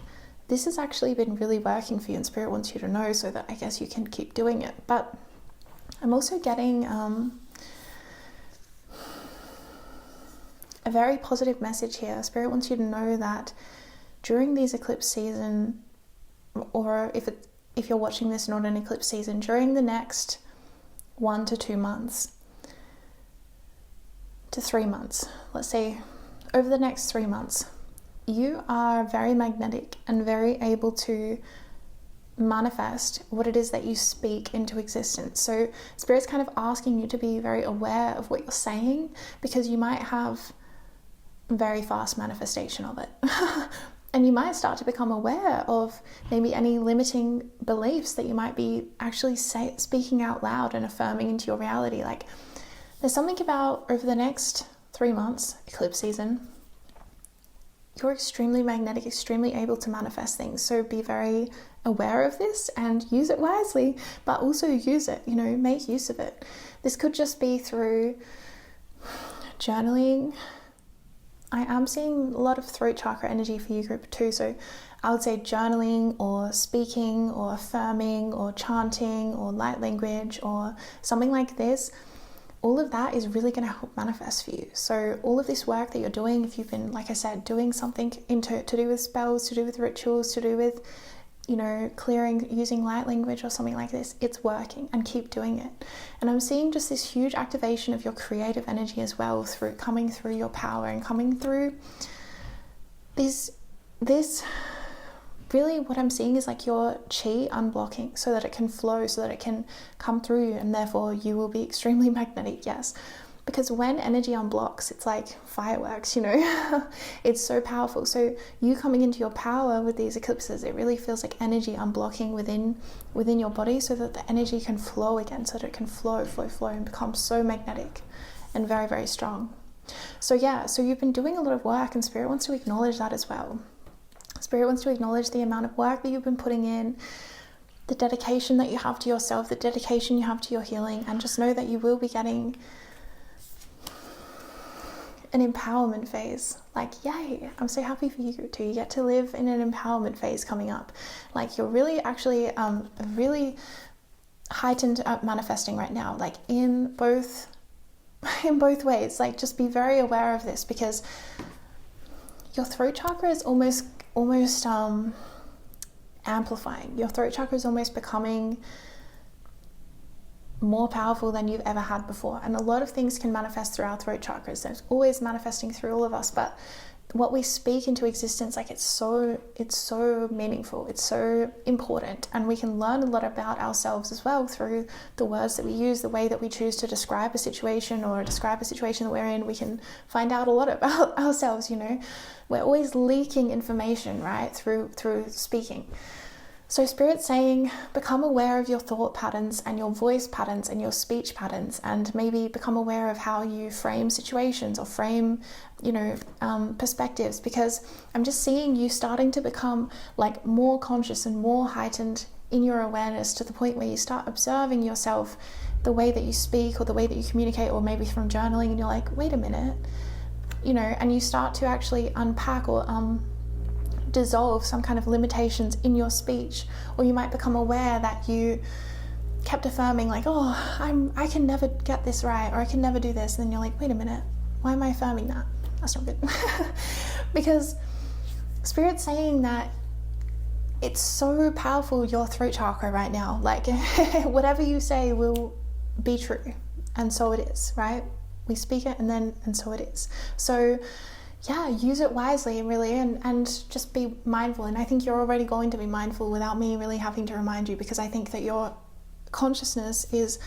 this has actually been really working for you and Spirit wants you to know so that I guess you can keep doing it. But I'm also getting a very positive message here. Spirit wants you to know that during these eclipse season, or if you're watching this not an eclipse season, during the next 1 to 2 months to 3 months, let's say over the next 3 months, you are very magnetic and very able to manifest what it is that you speak into existence. So Spirit's kind of asking you to be very aware of what you're saying, because you might have very fast manifestation of it. And you might start to become aware of maybe any limiting beliefs that you might be actually speaking out loud and affirming into your reality. Like, there's something about over the next 3 months, eclipse season, you're extremely magnetic, extremely able to manifest things. So be very aware of this and use it wisely, but also use it, make use of it. This could just be through journaling. I am seeing a lot of throat chakra energy for you, group 2. So I would say journaling or speaking or affirming or chanting or light language or something like this. All of that is really going to help manifest for you. So all of this work that you're doing, if you've been, like I said, doing something to do with spells, to do with rituals, to do with, clearing, using light language or something like this, it's working, and keep doing it. And I'm seeing just this huge activation of your creative energy as well, coming through your power and coming through this really, what I'm seeing is like your chi unblocking so that it can flow, so that it can come through you, and therefore you will be extremely magnetic. Yes, because when energy unblocks, it's like fireworks, it's so powerful. So you coming into your power with these eclipses, it really feels like energy unblocking within your body, so that the energy can flow again, so that it can flow and become so magnetic and very, very strong. So you've been doing a lot of work, and Spirit wants to acknowledge that as well. Spirit wants to acknowledge the amount of work that you've been putting in, the dedication that you have to yourself, the dedication you have to your healing, and just know that you will be getting an empowerment phase. Like, yay, I'm so happy for you too. You get to live in an empowerment phase coming up. Like, you're really actually really heightened manifesting right now, like in both ways. Like, just be very aware of this, because your throat chakra is almost amplifying. Your throat chakra is almost becoming more powerful than you've ever had before. And a lot of things can manifest through our throat chakras. So it's always manifesting through all of us, but what we speak into existence, like, it's so meaningful, it's so important, and we can learn a lot about ourselves as well through the words that we use, the way that we choose to describe a situation or describe a situation that we're in. We can find out a lot about ourselves. We're always leaking information, right, through speaking. So Spirit's saying, become aware of your thought patterns and your voice patterns and your speech patterns, and maybe become aware of how you frame situations or frame, perspectives, because I'm just seeing you starting to become like more conscious and more heightened in your awareness, to the point where you start observing yourself, the way that you speak or the way that you communicate, or maybe from journaling, and you're like, wait a minute, and you start to actually unpack or dissolve some kind of limitations in your speech. Or you might become aware that you kept affirming like, I can never get this right, or I can never do this, and then you're like, wait a minute, why am I affirming that? That's not good. Because Spirit's saying that it's so powerful, your throat chakra right now, like whatever you say will be true, and so it is, right? We speak it and so it is. So use it wisely, really, and just be mindful. And I think you're already going to be mindful without me really having to remind you, because I think that your consciousness is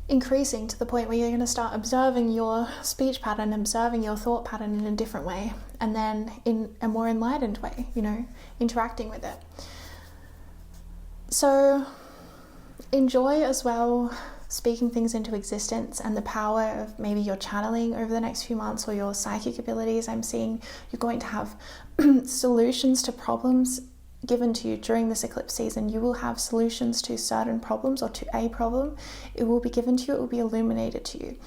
increasing to the point where you're going to start observing your speech pattern, observing your thought pattern in a different way, and then in a more enlightened way, interacting with it. So enjoy as well speaking things into existence, and the power of maybe your channeling over the next few months, or your psychic abilities. I'm seeing you're going to have solutions to problems given to you during this eclipse season. You will have solutions to certain problems, or to a problem. It will be given to you, it will be illuminated to you.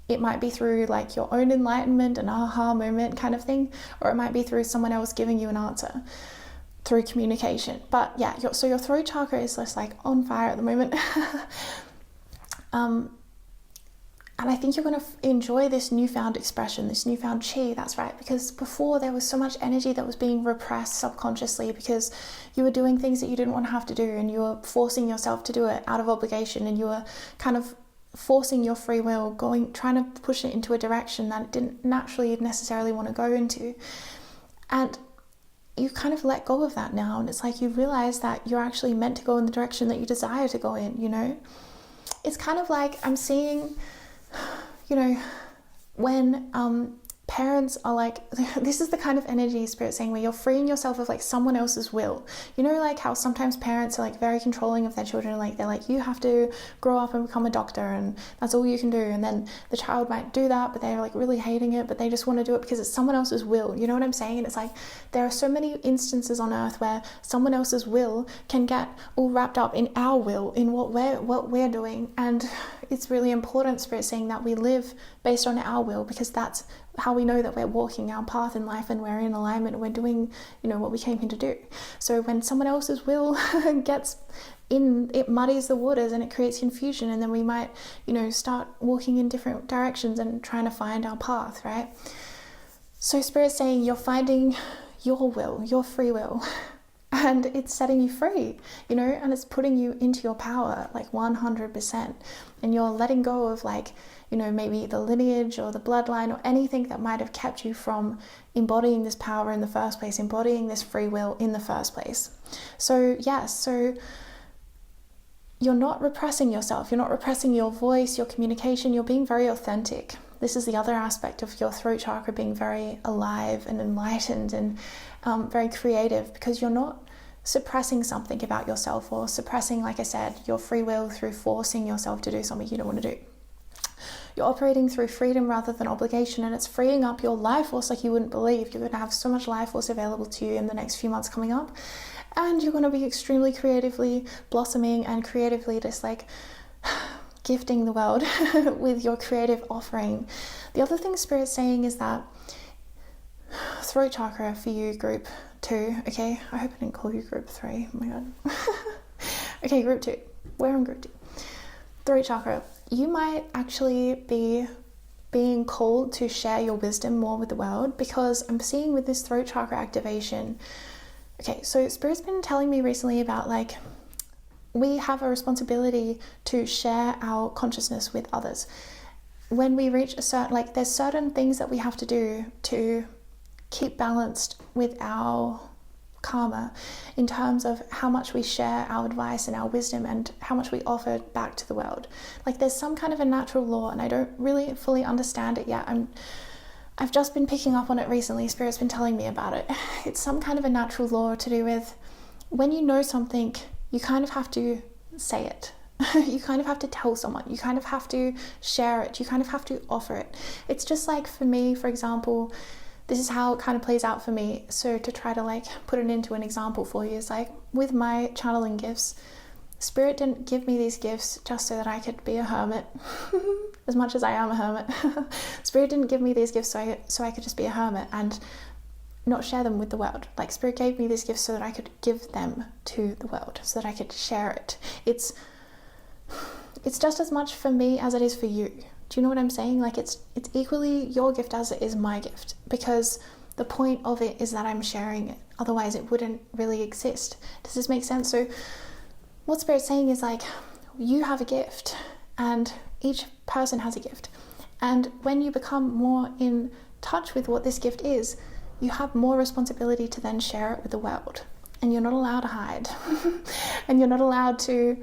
It might be through like your own enlightenment, an aha moment kind of thing, or it might be through someone else giving you an answer. through communication. But yeah, so your throat chakra is just like on fire at the moment. And I think you're going to enjoy this newfound expression, this newfound chi, that's right, because before there was so much energy that was being repressed subconsciously because you were doing things that you didn't want to have to do, and you were forcing yourself to do it out of obligation, and you were kind of forcing your free will, trying to push it into a direction that it didn't naturally necessarily want to go into. And you kind of let go of that now, and it's like you realize that you're actually meant to go in the direction that you desire to go in, you know? It's kind of like I'm seeing, you know, when parents are like, this is the kind of energy Spirit saying where you're freeing yourself of like someone else's will. You know, like how sometimes parents are like very controlling of their children, like they're like, you have to grow up and become a doctor and that's all you can do. And then the child might do that, but they're like really hating it, but they just want to do it because it's someone else's will. You know what I'm saying? And it's like, there are so many instances on earth where someone else's will can get all wrapped up in our will, in what we're doing. And it's really important, Spirit saying, that we live based on our will, because that's how we know that we're walking our path in life and we're in alignment and we're doing, you know, what we came here to do. So when someone else's will gets in, it muddies the waters and it creates confusion, and then we might, you know, start walking in different directions and trying to find our path, right? So Spirit's saying you're finding your will, your free will, and it's setting you free, you know, and it's putting you into your power like 100%. And you're letting go of like, you know, maybe the lineage or the bloodline or anything that might have kept you from embodying this power in the first place, embodying this free will in the first place. So yes, so you're not repressing yourself, you're not repressing your voice, your communication, you're being very authentic. This is the other aspect of your throat chakra being very alive and enlightened and very creative, because you're not suppressing something about yourself or suppressing, like I said, your free will through forcing yourself to do something you don't want to do. You're operating through freedom rather than obligation, and it's freeing up your life force like you wouldn't believe. You're going to have so much life force available to you in the next few months coming up, and you're going to be extremely creatively blossoming and creatively just like gifting the world with your creative offering. The other thing Spirit's saying is that throat chakra for you, group 2, okay? I hope I didn't call you group 3, oh my god. Okay, group 2, we're on group 2. Throat chakra, you might actually be being called to share your wisdom more with the world, because I'm seeing with this throat chakra activation, okay, so Spirit's been telling me recently about like, we have a responsibility to share our consciousness with others. When we reach a certain, like there's certain things that we have to do to keep balanced with our karma in terms of how much we share our advice and our wisdom and how much we offer back to the world. Like there's some kind of a natural law, and I don't really fully understand it yet. I've just been picking up on it recently. Spirit's been telling me about it. It's some kind of a natural law to do with when you know something, you kind of have to say it. You kind of have to tell someone. You kind of have to share it. You kind of have to offer it. It's just like for me, for example, this is how it kind of plays out for me. So to try to like put it into an example for you is like with my channeling gifts, Spirit didn't give me these gifts just so that I could be a hermit, as much as I am a hermit. Spirit didn't give me these gifts so I could just be a hermit and not share them with the world. Like Spirit gave me these gifts so that I could give them to the world, so that I could share it. It's just as much for me as it is for you. Do you know what I'm saying? Like it's equally your gift as it is my gift, because the point of it is that I'm sharing it. Otherwise it wouldn't really exist. Does this make sense? So what Spirit's saying is like, you have a gift and each person has a gift. And when you become more in touch with what this gift is, you have more responsibility to then share it with the world. And you're not allowed to hide. And you're not allowed to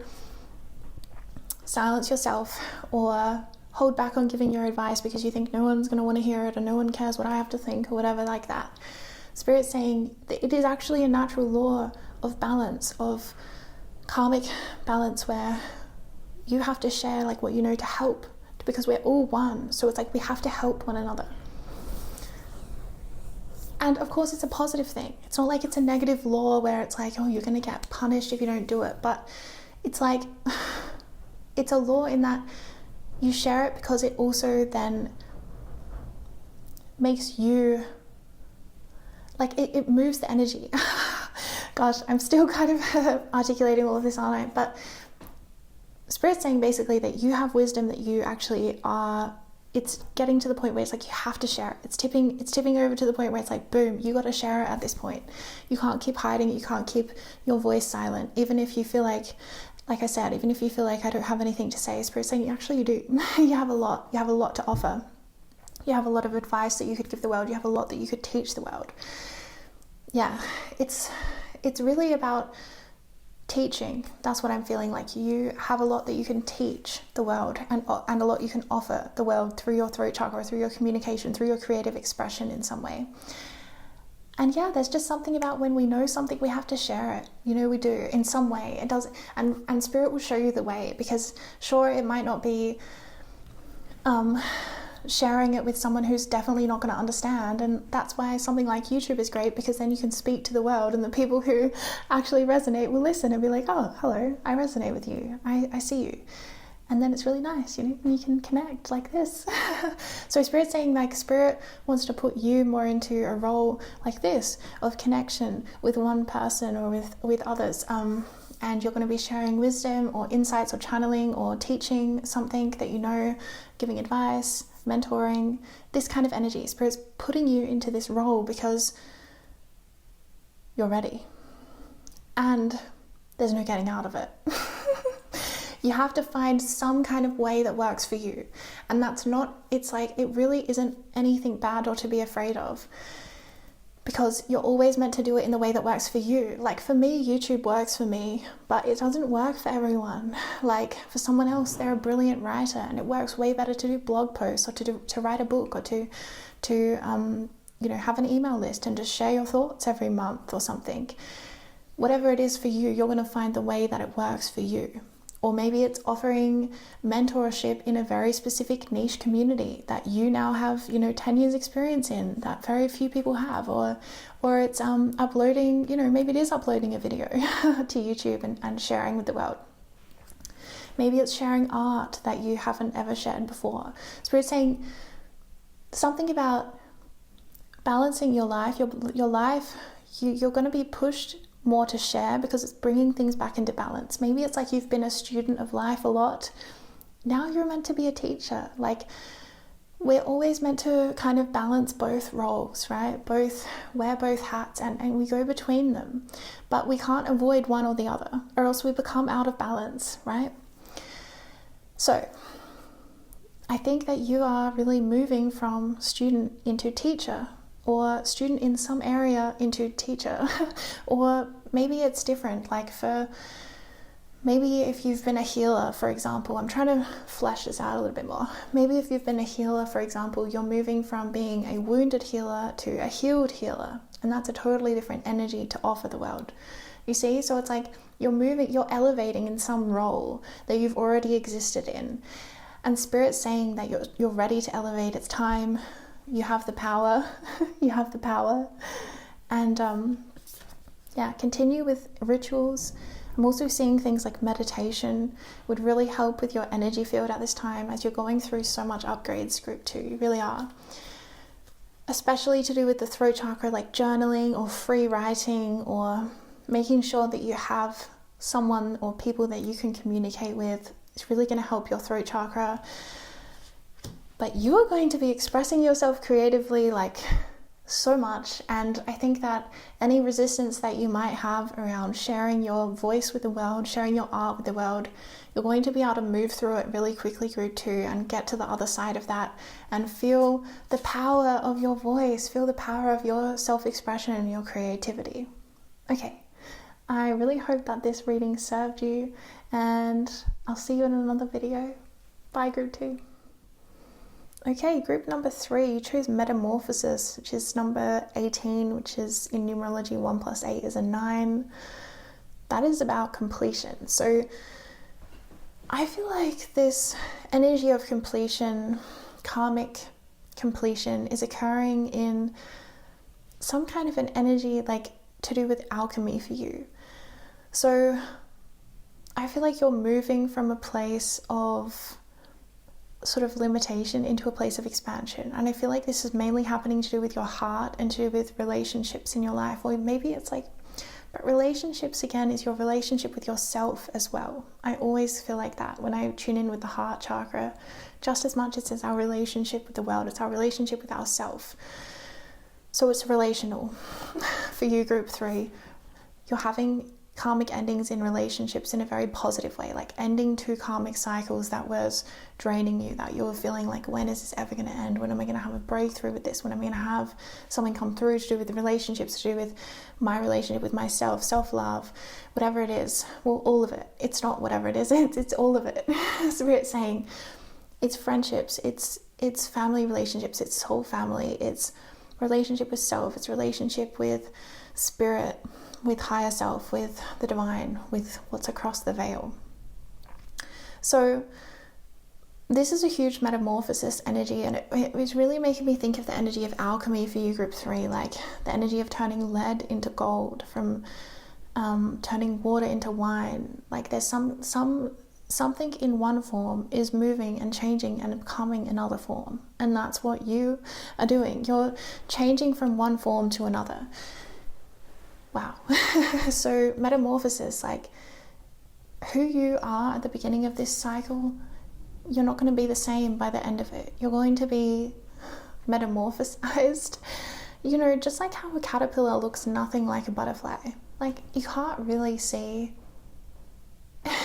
silence yourself or hold back on giving your advice because you think no one's going to want to hear it or no one cares what I have to think or whatever like that. Spirit's saying that it is actually a natural law of balance, of karmic balance, where you have to share like what you know to help, because we're all one. So it's like we have to help one another. And of course it's a positive thing. It's not like it's a negative law where it's like, oh, you're going to get punished if you don't do it. But it's like, it's a law in that you share it because it also then makes you, like it moves the energy. Gosh, I'm still kind of articulating all of this, aren't I? But Spirit's saying basically that you have wisdom that you actually are. It's getting to the point where it's like you have to share it. It's tipping over to the point where it's like, boom, you got to share it at this point. You can't keep hiding. You can't keep your voice silent. Even if you feel like I said, even if you feel like I don't have anything to say, Spirit's saying actually you do. You have a lot. You have a lot to offer. You have a lot of advice that you could give the world. You have a lot that you could teach the world. Yeah, it's really about teaching. That's what I'm feeling like. You have a lot that you can teach the world, and a lot you can offer the world through your throat chakra, through your communication, through your creative expression in some way. And yeah, there's just something about when we know something, we have to share it. You know, we do in some way. It does, and Spirit will show you the way, because sure, it might not be sharing it with someone who's definitely not going to understand, and that's why something like YouTube is great, because then you can speak to the world, and the people who actually resonate will listen and be like, oh, hello, I resonate with you, I see you. And then it's really nice, you know, and you can connect like this. So Spirit's saying, like, Spirit wants to put you more into a role like this of connection with one person or with others, and you're going to be sharing wisdom or insights or channeling or teaching something that you know, giving advice, mentoring, this kind of energy. Spirit's putting you into this role because you're ready, and there's no getting out of it. You have to find some kind of way that works for you, and that's not, it's like, it really isn't anything bad or to be afraid of, because you're always meant to do it in the way that works for you. Like for me, YouTube works for me, but it doesn't work for everyone. Like for someone else, they're a brilliant writer, and it works way better to do blog posts or to write a book, or to you know, have an email list and just share your thoughts every month or something. Whatever it is for you, you're going to find the way that it works for you. Or maybe it's offering mentorship in a very specific niche community that you now have, you know, 10 years experience in, that very few people have. Or it's uploading, you know, maybe it is uploading a video to YouTube and sharing with the world. Maybe it's sharing art that you haven't ever shared before. Spirit's saying something about balancing your life. Your life, you're going to be pushed more to share, because it's bringing things back into balance. Maybe it's like you've been a student of life a lot. Now you're meant to be a teacher. Like, we're always meant to kind of balance both roles, right? Wear both hats, and we go between them. But we can't avoid one or the other, or else we become out of balance, right? So I think that you are really moving from student into teacher, or student in some area into teacher. Or maybe it's different, like maybe if you've been a healer, for example, I'm trying to flesh this out a little bit more. Maybe if you've been a healer, for example, you're moving from being a wounded healer to a healed healer, and that's a totally different energy to offer the world. You see? So it's like you're elevating in some role that you've already existed in, and Spirit's saying that you're ready to elevate. It's time. You have the power. You have the power. And yeah, continue with rituals. I'm also seeing things like meditation would really help with your energy field at this time, as you're going through so much upgrades, group 2. You really are. Especially to do with the throat chakra, like journaling or free writing, or making sure that you have someone or people that you can communicate with. It's really going to help your throat chakra. But you are going to be expressing yourself creatively, like, so much. And I think that any resistance that you might have around sharing your voice with the world, sharing your art with the world, you're going to be able to move through it really quickly, group 2, and get to the other side of that and feel the power of your voice, feel the power of your self-expression and your creativity. Okay, I really hope that this reading served you, and I'll see you in another video. Bye, group 2. Okay, group number 3, you chose Metamorphosis, which is number 18, which is in numerology 1 + 8 is a 9. That is about completion. So I feel like this energy of completion, karmic completion, is occurring in some kind of an energy like to do with alchemy for you. So I feel like you're moving from a place of sort of limitation into a place of expansion, and I feel like this is mainly happening to do with your heart and to do with relationships in your life, or maybe it's like But relationships, again, is your relationship with yourself as well. I always feel like that when I tune in with the heart chakra. Just as much as it's our relationship with the world, it's our relationship with ourself. So it's relational. For you, group 3, you're having karmic endings in relationships in a very positive way, like ending 2 karmic cycles that was draining you, that you were feeling like, when is this ever going to end? When am I going to have a breakthrough with this? When am I going to have something come through to do with the relationships, to do with my relationship with myself, self-love, whatever it is. Well, all of it. It's not whatever it is, it's all of it. Spirit saying it's friendships, it's family relationships, it's whole family, it's relationship with self, it's relationship with spirit, with higher self, with the divine, with what's across the veil. So this is a huge metamorphosis energy, and it was really making me think of the energy of alchemy for you, group 3, like the energy of turning lead into gold, from turning water into wine. Like there's something in one form is moving and changing and becoming another form, and that's what you are doing. You're changing from one form to another. Wow. So metamorphosis, like who you are at the beginning of this cycle, you're not going to be the same by the end of it. You're going to be metamorphosized. You know, just like how a caterpillar looks nothing like a butterfly. Like you can't really see,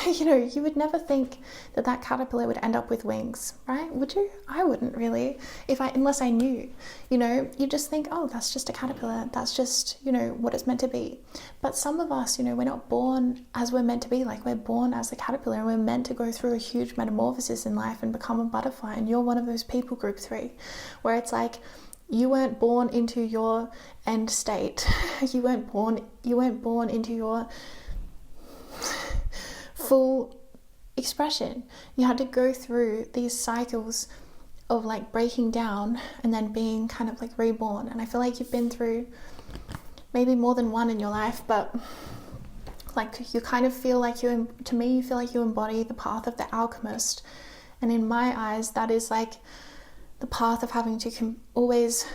you know, you would never think that that caterpillar would end up with wings, right? Would you? I wouldn't really, unless I knew. You know, you just think, oh, that's just a caterpillar, that's just, you know, what it's meant to be. But some of us, you know, we're not born as we're meant to be. Like we're born as a caterpillar, and we're meant to go through a huge metamorphosis in life and become a butterfly. And you're one of those people, group 3, where it's like you weren't born into your end state. You weren't born into your full expression. You had to go through these cycles of like breaking down and then being kind of like reborn. And I feel like you've been through maybe more than one in your life, but like you kind of feel like you feel like you embody the path of the alchemist. And in my eyes, that is like the path of having to always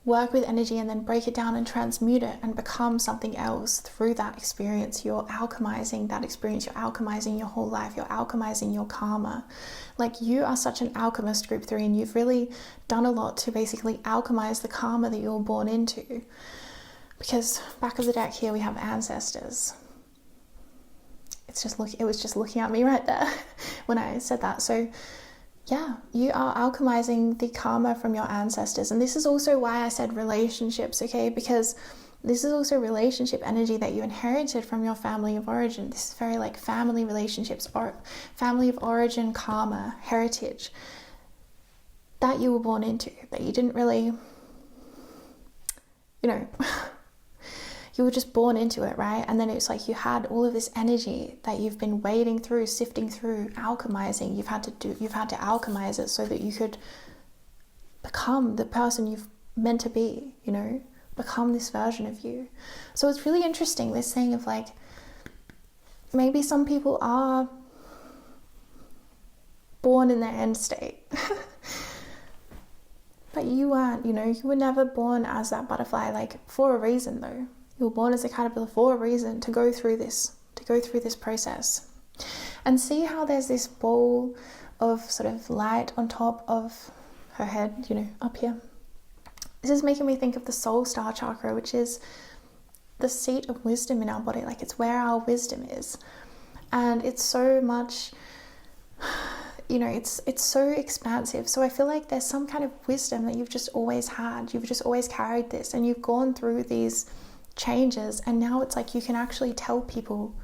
work with energy and then break it down and transmute it and become something else through that experience. You're alchemizing that experience, you're alchemizing your whole life, you're alchemizing your karma. Like you are such an alchemist, group 3, and you've really done a lot to basically alchemize the karma that you were born into. Because back of the deck here we have ancestors. It was just looking at me right there when I said that. So yeah, you are alchemizing the karma from your ancestors. And this is also why I said relationships, okay? Because this is also relationship energy that you inherited from your family of origin. This is very like family relationships, or family of origin karma, heritage that you were born into, that you didn't really, you know, you were just born into it, right? And then it's like you had all of this energy that you've been wading through, sifting through, alchemizing. You've had to alchemize it so that you could become the person you've meant to be, you know, become this version of you. So it's really interesting, this thing of like, maybe some people are born in their end state. But you weren't, you know, you were never born as that butterfly, like for a reason though. You were born as a caterpillar for a reason, to go through this process. And see how there's this ball of sort of light on top of her head, you know, up here. This is making me think of the soul star chakra, which is the seat of wisdom in our body. Like it's where our wisdom is. And it's so much, you know, it's so expansive. So I feel like there's some kind of wisdom that you've just always had. You've just always carried this, and you've gone through these changes, and now it's like you can actually tell people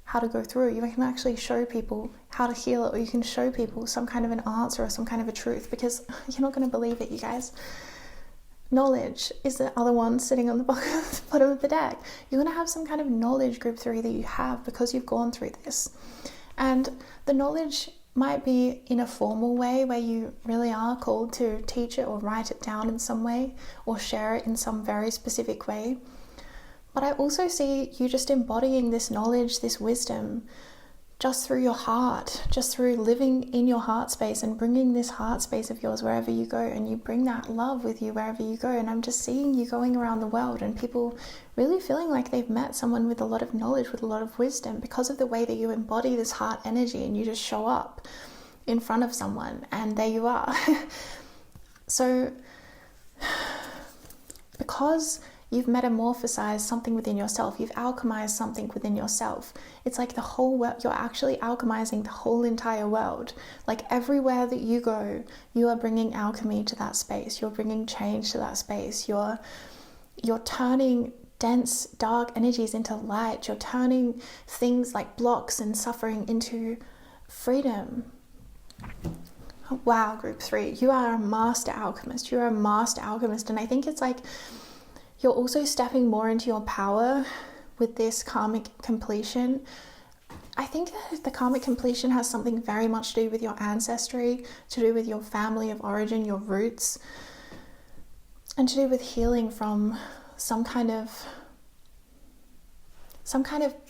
how to go through it. You can actually show people how to heal it, or you can show people some kind of an answer or some kind of a truth, because you're not going to believe it, you guys. Knowledge is the other one sitting on the bottom of the deck. You're going to have some kind of knowledge, group 3, that you have because you've gone through this. And the knowledge might be in a formal way where you really are called to teach it or write it down in some way or share it in some very specific way. But I also see you just embodying this knowledge, this wisdom, just through your heart, just through living in your heart space and bringing this heart space of yours wherever you go, and you bring that love with you wherever you go. And I'm just seeing you going around the world and people really feeling like they've met someone with a lot of knowledge, with a lot of wisdom, because of the way that you embody this heart energy and you just show up in front of someone and there you are. So because you've metamorphosized something within yourself, you've alchemized something within yourself, it's like the whole world, you're actually alchemizing the whole entire world. Like everywhere that you go, you are bringing alchemy to that space, you're bringing change to that space, you're turning dense, dark energies into light, you're turning things like blocks and suffering into freedom. Wow, group 3, you are a master alchemist, you're a master alchemist. And I think it's like you're also stepping more into your power with this karmic completion. I think that the karmic completion has something very much to do with your ancestry, to do with your family of origin, your roots, and to do with healing from some kind of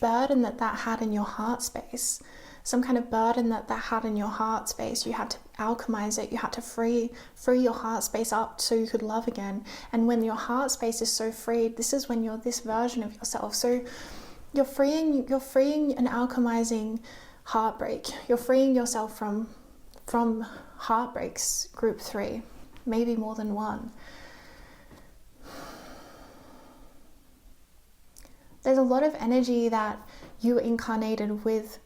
burden that had in your heart space. Some kind of burden that had in your heart space. You had to alchemize it. You had to free your heart space up so you could love again. And when your heart space is so freed, this is when you're this version of yourself. So you're freeing and alchemizing heartbreak. You're freeing yourself from heartbreaks, group 3, maybe more than one. There's a lot of energy that you incarnated with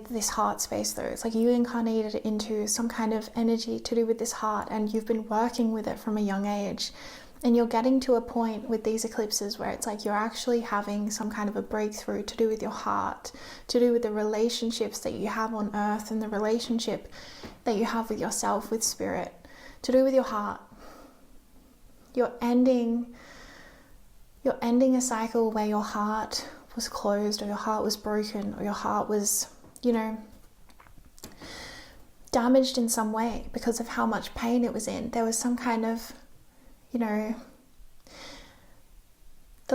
this heart space though. It's like you incarnated into some kind of energy to do with this heart, and you've been working with it from a young age, and you're getting to a point with these eclipses where it's like you're actually having some kind of a breakthrough to do with your heart, to do with the relationships that you have on earth and the relationship that you have with yourself, with spirit, to do with your heart. You're ending a cycle where your heart was closed, or your heart was broken, or your heart was, damaged in some way because of how much pain it was in. There was some kind of, the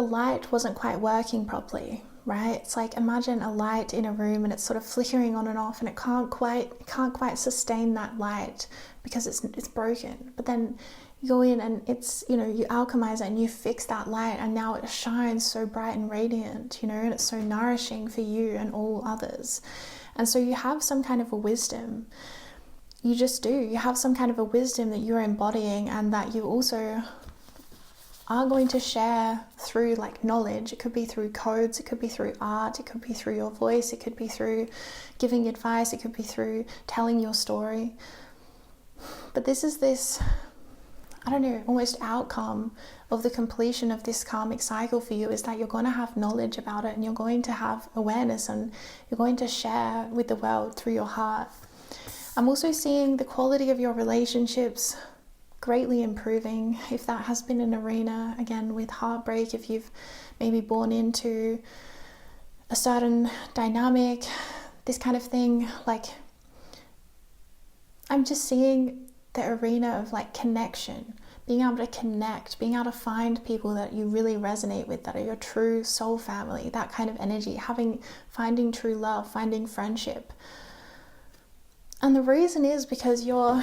light wasn't quite working properly, right? It's like, imagine a light in a room and it's sort of flickering on and off, and it can't quite sustain that light because it's broken. But then you go in and it's, you alchemize it and you fix that light, and now it shines so bright and radiant, and it's so nourishing for you and all others. And so you have some kind of a wisdom. You just do. You have some kind of a wisdom that you're embodying, and that you also are going to share through like knowledge. It could be through codes, it could be through art, it could be through your voice, it could be through giving advice, it could be through telling your story. But this is this, almost outcome of the completion of this karmic cycle for you, is that you're going to have knowledge about it, and you're going to have awareness, and you're going to share with the world through your heart. I'm also seeing the quality of your relationships greatly improving. If that has been an arena, again, with heartbreak, if you've maybe born into a certain dynamic, this kind of thing, like, I'm just seeing the arena of like connection, being able to connect, being able to find people that you really resonate with, that are your true soul family, that kind of energy, finding true love, finding friendship. And the reason is because you're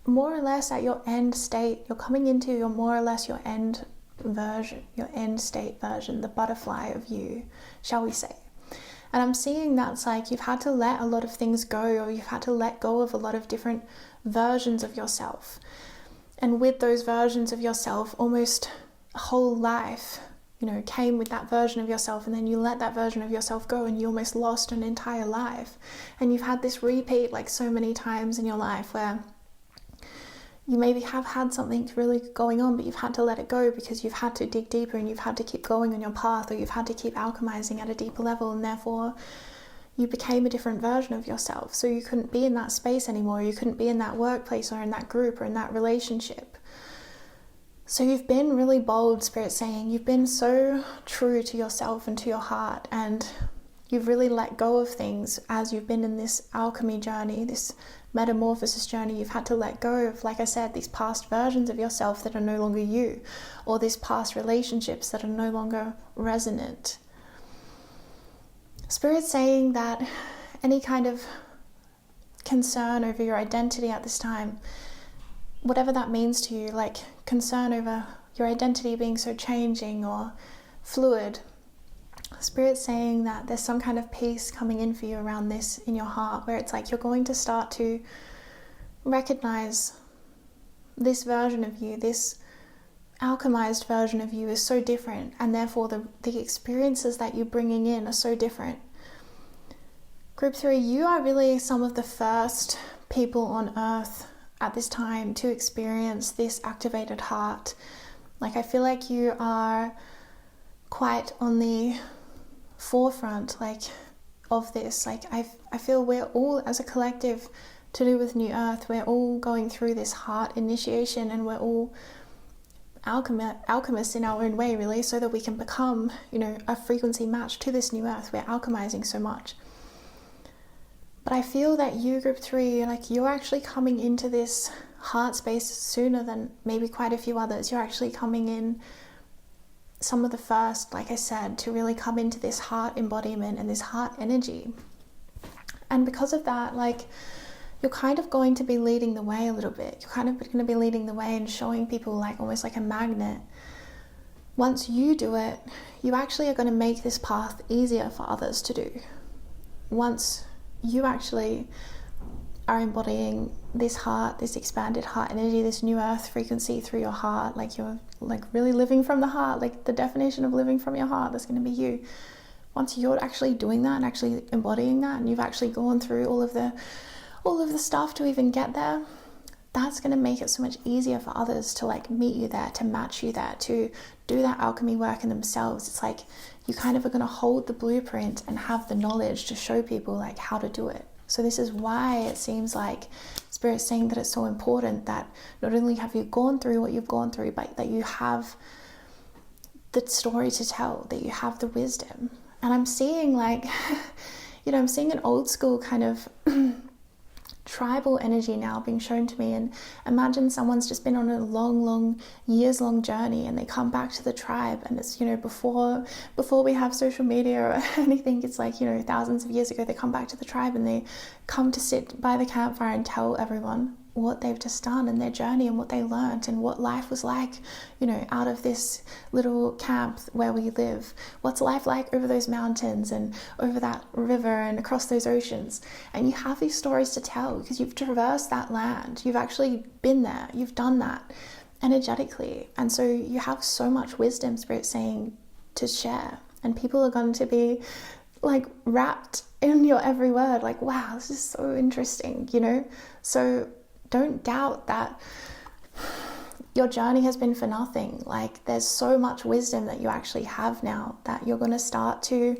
more or less at your end state. You're coming into your more or less your end version, your end state version, the butterfly of you, shall we say. And I'm seeing that's like you've had to let a lot of things go, or you've had to let go of a lot of different versions of yourself. And with those versions of yourself, almost a whole life, came with that version of yourself, and then you let that version of yourself go, and you almost lost an entire life. And you've had this repeat like so many times in your life where you maybe have had something really going on, but you've had to let it go because you've had to dig deeper, and you've had to keep going on your path, or you've had to keep alchemizing at a deeper level, and therefore you became a different version of yourself. So you couldn't be in that space anymore. You couldn't be in that workplace or in that group or in that relationship. So you've been really bold, Spirit saying, you've been so true to yourself and to your heart, and you've really let go of things as you've been in this alchemy journey, this metamorphosis journey. You've had to let go of, like I said, these past versions of yourself that are no longer you, or these past relationships that are no longer resonant. Spirit's saying that any kind of concern over your identity at this time, whatever that means to you, like concern over your identity being so changing or fluid, Spirit's saying that there's some kind of peace coming in for you around this in your heart, where it's like you're going to start to recognize this version of you, this alchemized version of you is so different, and therefore the experiences that you're bringing in are so different. Group 3, you are really some of the first people on earth at this time to experience this activated heart. Like, I feel like you are quite on the forefront, like, of this. Like, I feel we're all, as a collective, to do with New Earth, we're all going through this heart initiation, and we're all alchemists in our own way, really, so that we can become, a frequency match to this New Earth. We're alchemizing so much. But I feel that you, Group 3, like, you're actually coming into this heart space sooner than maybe quite a few others. You're actually coming in some of the first, like I said, to really come into this heart embodiment and this heart energy. And because of that, like, you're kind of going to be leading the way a little bit. You're kind of going to be leading the way and showing people, like, almost like a magnet. Once you do it, you actually are going to make this path easier for others to do. Once you actually are embodying this heart, this expanded heart energy, this New Earth frequency through your heart, like, you're like really living from the heart, like the definition of living from your heart, that's going to be you. Once you're actually doing that and actually embodying that, and you've actually gone through all of the stuff to even get there, that's going to make it so much easier for others to, like, meet you there, to match you there, to do that alchemy work in themselves. It's like you kind of are going to hold the blueprint and have the knowledge to show people, like, how to do it. So this is why it seems like Spirit's saying that it's so important that not only have you gone through what you've gone through, but that you have the story to tell, that you have the wisdom. And I'm seeing, like, I'm seeing an old school kind of tribal energy now being shown to me. And imagine someone's just been on a long years-long journey, and they come back to the tribe, and it's, before we have social media or anything, it's like, thousands of years ago, they come back to the tribe and they come to sit by the campfire and tell everyone what they've just done and their journey and what they learned and what life was like, out of this little camp where we live. What's life like over those mountains and over that river and across those oceans? And you have these stories to tell because you've traversed that land. You've actually been there. You've done that energetically. And so you have so much wisdom, Spirit saying, to share. And people are going to be, like, wrapped in your every word. Like, wow, this is so interesting, So don't doubt that your journey has been for nothing. Like, there's so much wisdom that you actually have now that you're going to start to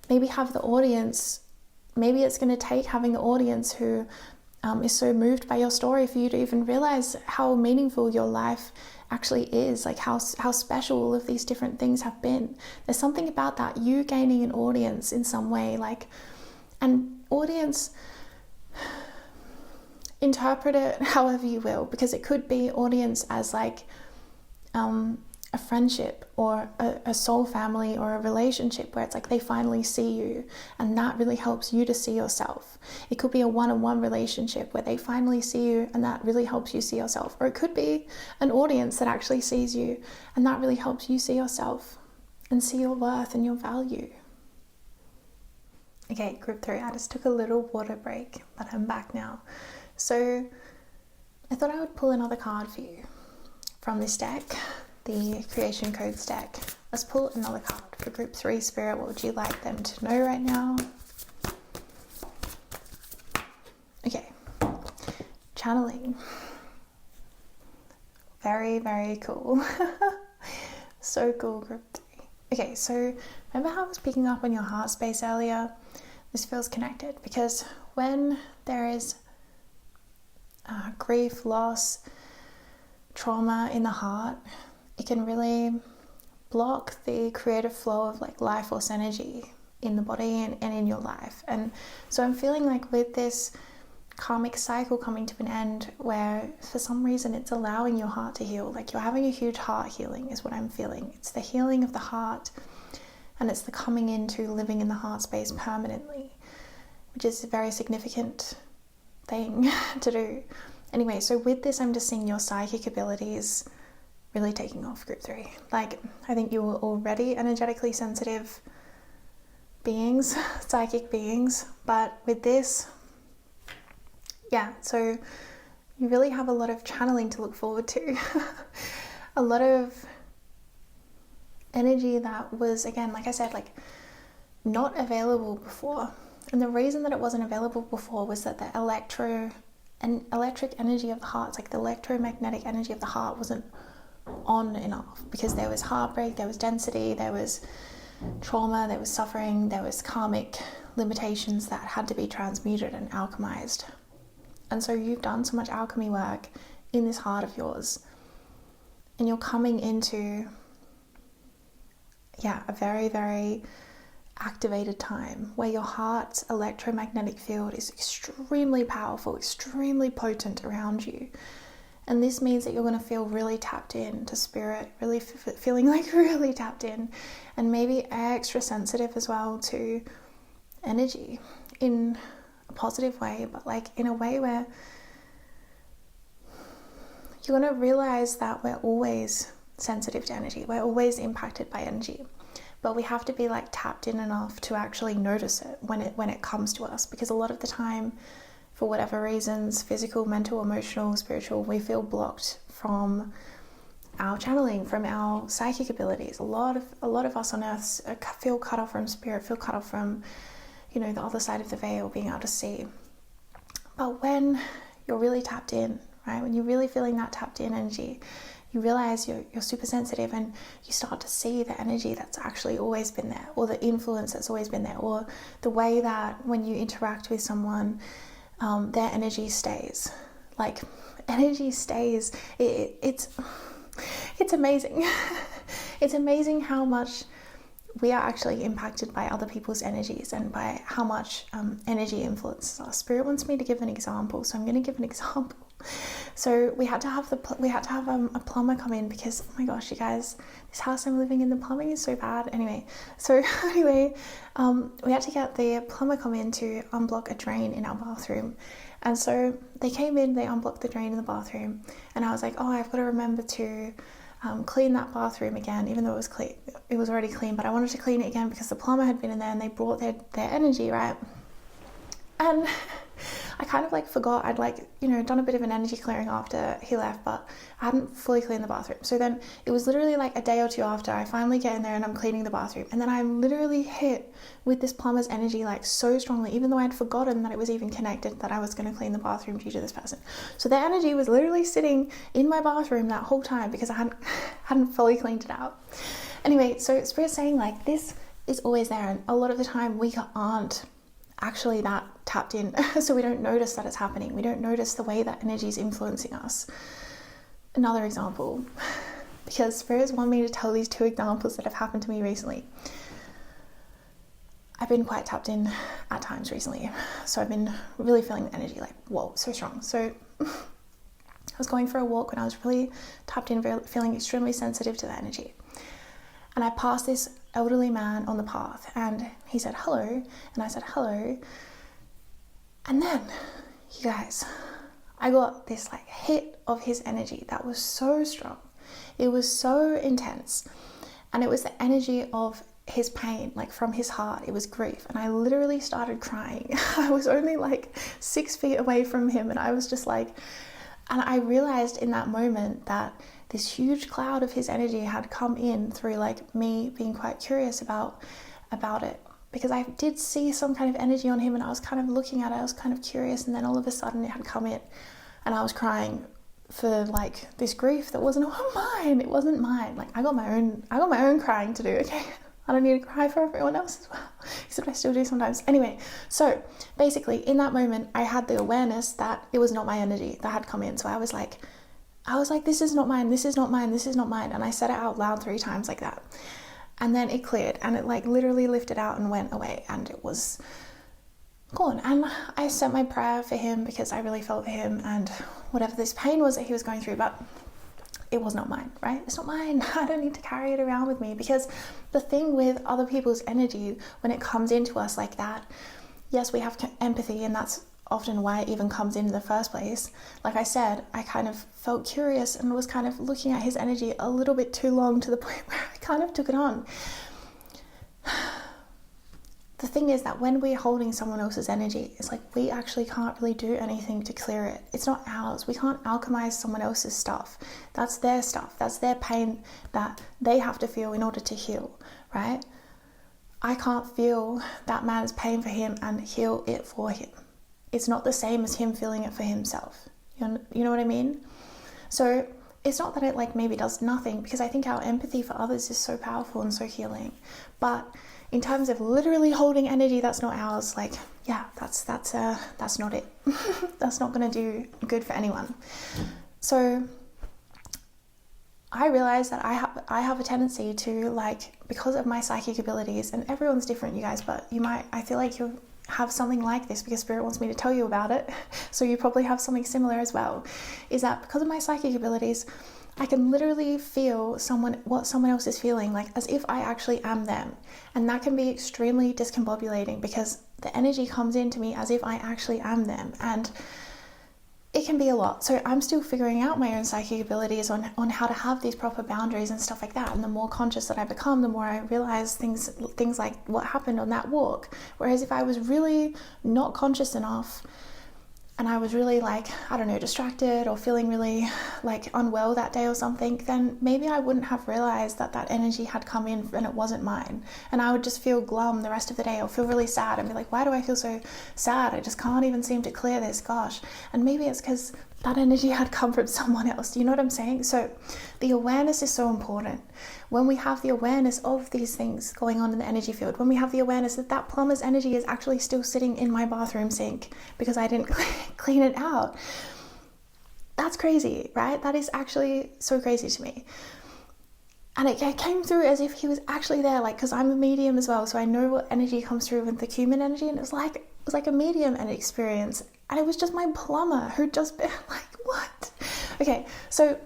maybe have the audience. Maybe it's going to take having the audience who is so moved by your story for you to even realize how meaningful your life actually is, like how special all of these different things have been. There's something about that, you gaining an audience in some way, like, an audience, interpret it however you will, because it could be audience as like a friendship or a soul family or a relationship where it's like they finally see you and that really helps you to see yourself. It could be a one-on-one relationship where they finally see you and that really helps you see yourself. Or it could be an audience that actually sees you and that really helps you see yourself and see your worth and your value. Okay, group 3, I just took a little water break, but I'm back now. So I thought I would pull another card for you from this deck, the Creation Codes deck. Let's pull another card for group 3, Spirit. What would you like them to know right now? Okay, channeling. Very, very cool. So cool, group 3. Okay, so remember how I was picking up on your heart space earlier? This feels connected because when there is grief, loss, trauma in the heart, it can really block the creative flow of like life force energy in the body and in your life. And so I'm feeling like with this karmic cycle coming to an end where for some reason it's allowing your heart to heal, like you're having a huge heart healing is what I'm feeling. It's the healing of the heart and it's the coming into living in the heart space permanently, which is a very significant thing to do. Anyway, so with this, I'm just seeing your psychic abilities really taking off, group 3. Like, I think you were already energetically sensitive beings, psychic beings, but with this, yeah, so you really have a lot of channeling to look forward to. A lot of energy that was, again, like I said, like not available before. And the reason that it wasn't available before was that the electric energy of the heart, like the electromagnetic energy of the heart, wasn't on enough, because there was heartbreak, there was density, there was trauma, there was suffering, there was karmic limitations that had to be transmuted and alchemized. And so you've done so much alchemy work in this heart of yours, and you're coming into, a very, very activated time where your heart's electromagnetic field is extremely powerful, extremely potent around you. And this means that you're going to feel really tapped in to spirit, really feeling like really tapped in, and maybe extra sensitive as well to energy in a positive way, but like in a way where you're going to realize that we're always sensitive to energy. We're always impacted by energy, but we have to be like tapped in enough to actually notice it when it comes to us, because a lot of the time, for whatever reasons, physical, mental, emotional, spiritual, we feel blocked from our channeling, from our psychic abilities. A lot of us on earth feel cut off from spirit, feel cut off from, the other side of the veil, being able to see. But when you're really tapped in, right, when you're really feeling that tapped in energy, you realize you're super sensitive, and you start to see the energy that's actually always been there, or the influence that's always been there, or the way that when you interact with someone, their energy stays. Like, energy stays. It's amazing. It's amazing how much we are actually impacted by other people's energies, and by how much energy influences us. Spirit wants me to give an example, so I'm going to give an example. So we had to have a plumber come in, because, oh my gosh, you guys, this house I'm living in, the plumbing is so bad. Anyway, we had to get the plumber come in to unblock a drain in our bathroom. And so they came in, they unblocked the drain in the bathroom, and I was like, oh, I've got to remember to clean that bathroom again, even though it was clean. It was already clean, but I wanted to clean it again because the plumber had been in there, and they brought their energy, right? And I kind of like forgot. I'd done a bit of an energy clearing after he left, but I hadn't fully cleaned the bathroom. So then it was literally like a day or two after I finally get in there and I'm cleaning the bathroom, and then I'm literally hit with this plumber's energy like so strongly, even though I'd forgotten that it was even connected, that I was going to clean the bathroom due to this person. So their energy was literally sitting in my bathroom that whole time because I hadn't fully cleaned it out. Anyway, so Spirit's saying like this is always there, and a lot of the time we aren't actually that tapped in, so we don't notice that it's happening. We don't notice the way that energy is influencing us. Another example, because Spirits want me to tell these 2 examples that have happened to me recently. I've been quite tapped in at times recently, so I've been really feeling the energy like, whoa, so strong. So I was going for a walk when I was really tapped in, feeling extremely sensitive to the energy. And I passed this elderly man on the path, and he said hello, and I said hello. And then, you guys, I got this like hit of his energy that was so strong. It was so intense, and it was the energy of his pain, like from his heart. It was grief, and I literally started crying. I was only like 6 feet away from him, and I was just like, and I realized in that moment that this huge cloud of his energy had come in through like me being quite curious about it, because I did see some kind of energy on him, and I was kind of looking at it, I was kind of curious, and then all of a sudden it had come in, and I was crying for like this grief that wasn't mine. It wasn't mine. Like I got my own crying to do, okay? I don't need to cry for everyone else as well, except I still do sometimes. Anyway, so basically in that moment I had the awareness that it was not my energy that had come in. So I was like, this is not mine, this is not mine, this is not mine. And I said it out loud 3 times like that. And then it cleared, and it like literally lifted out and went away, and it was gone. And I sent my prayer for him because I really felt for him and whatever this pain was that he was going through, but it was not mine, right? It's not mine. I don't need to carry it around with me, because the thing with other people's energy, when it comes into us like that, yes, we have empathy, and that's often why it even comes in the first place. Like I said, I kind of felt curious and was kind of looking at his energy a little bit too long, to the point where I kind of took it on. The thing is that when we're holding someone else's energy, it's like we actually can't really do anything to clear it. It's not ours. We can't alchemize someone else's stuff. That's their stuff. That's their pain that they have to feel in order to heal, right? I can't feel that man's pain for him and heal it for him. It's not the same as him feeling it for himself. You know what I mean? So it's not that it like maybe does nothing, because I think our empathy for others is so powerful and so healing. But in terms of literally holding energy that's not ours, like, yeah, that's not it. That's not going to do good for anyone. So I realized that I have a tendency to, like, because of my psychic abilities, and everyone's different, you guys, but I feel like you have something like this because Spirit wants me to tell you about it. So you probably have something similar as well, is that because of my psychic abilities, I can literally feel what someone else is feeling, like as if I actually am them. And that can be extremely discombobulating, because the energy comes into me as if I actually am them. And it can be a lot. So I'm still figuring out my own psychic abilities on how to have these proper boundaries and stuff like that. And the more conscious that I become, the more I realize things like what happened on that walk. Whereas if I was really not conscious enough, and I was really, like, I don't know, distracted or feeling really like unwell that day or something, then maybe I wouldn't have realized that energy had come in and it wasn't mine. And I would just feel glum the rest of the day, or feel really sad and be like, why do I feel so sad? I just can't even seem to clear this, gosh. And maybe it's because that energy had come from someone else. Do you know what I'm saying? So the awareness is so important. When we have the awareness of these things going on in the energy field, when we have the awareness that plumber's energy is actually still sitting in my bathroom sink because I didn't clean it out, that's crazy, right? That is actually so crazy to me. And it came through as if he was actually there, like, because I'm a medium as well, so I know what energy comes through with the human energy, and it was like a medium and experience. And it was just my plumber who'd just been like, what? Okay, so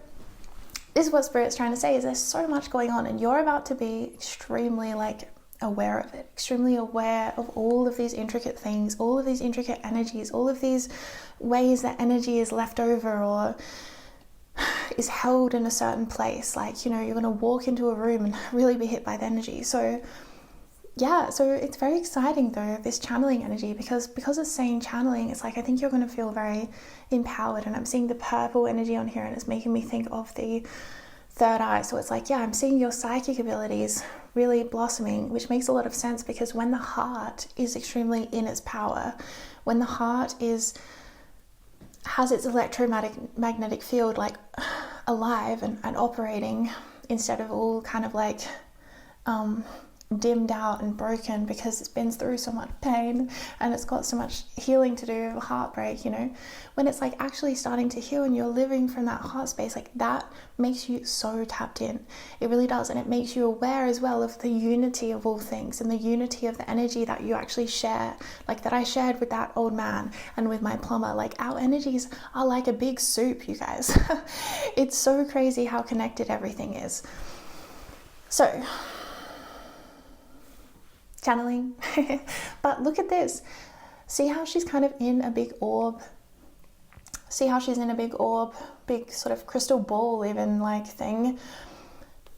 this is what Spirit's trying to say, is there's so much going on, and you're about to be extremely, like, aware of it, extremely aware of all of these intricate things, all of these intricate energies, all of these ways that energy is left over or is held in a certain place. Like, you know, you're going to walk into a room and really be hit by the energy. So yeah, so it's very exciting though, this channeling energy, because it's saying channeling, it's like, I think you're going to feel very empowered. And I'm seeing the purple energy on here, and it's making me think of the third eye. So it's like, yeah, I'm seeing your psychic abilities really blossoming, which makes a lot of sense, because when the heart is extremely in its power, when the heart has its electromagnetic field like alive and operating, instead of all kind of like dimmed out and broken because it's been through so much pain and it's got so much healing to do, heartbreak, you know, when it's like actually starting to heal and you're living from that heart space, like that makes you so tapped in. It really does. And it makes you aware as well of the unity of all things and the unity of the energy that you actually share, like that I shared with that old man and with my plumber. Like our energies are like a big soup, you guys. It's so crazy how connected everything is. So channeling. But look at this. See how she's kind of in a big orb? See how she's in a big orb, big sort of crystal ball even like thing?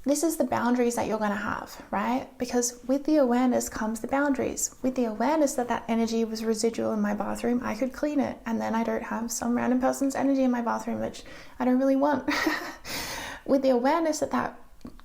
This is the boundaries that you're going to have, right? Because with the awareness comes the boundaries. With the awareness that that energy was residual in my bathroom, I could clean it. And then I don't have some random person's energy in my bathroom, which I don't really want. With the awareness that that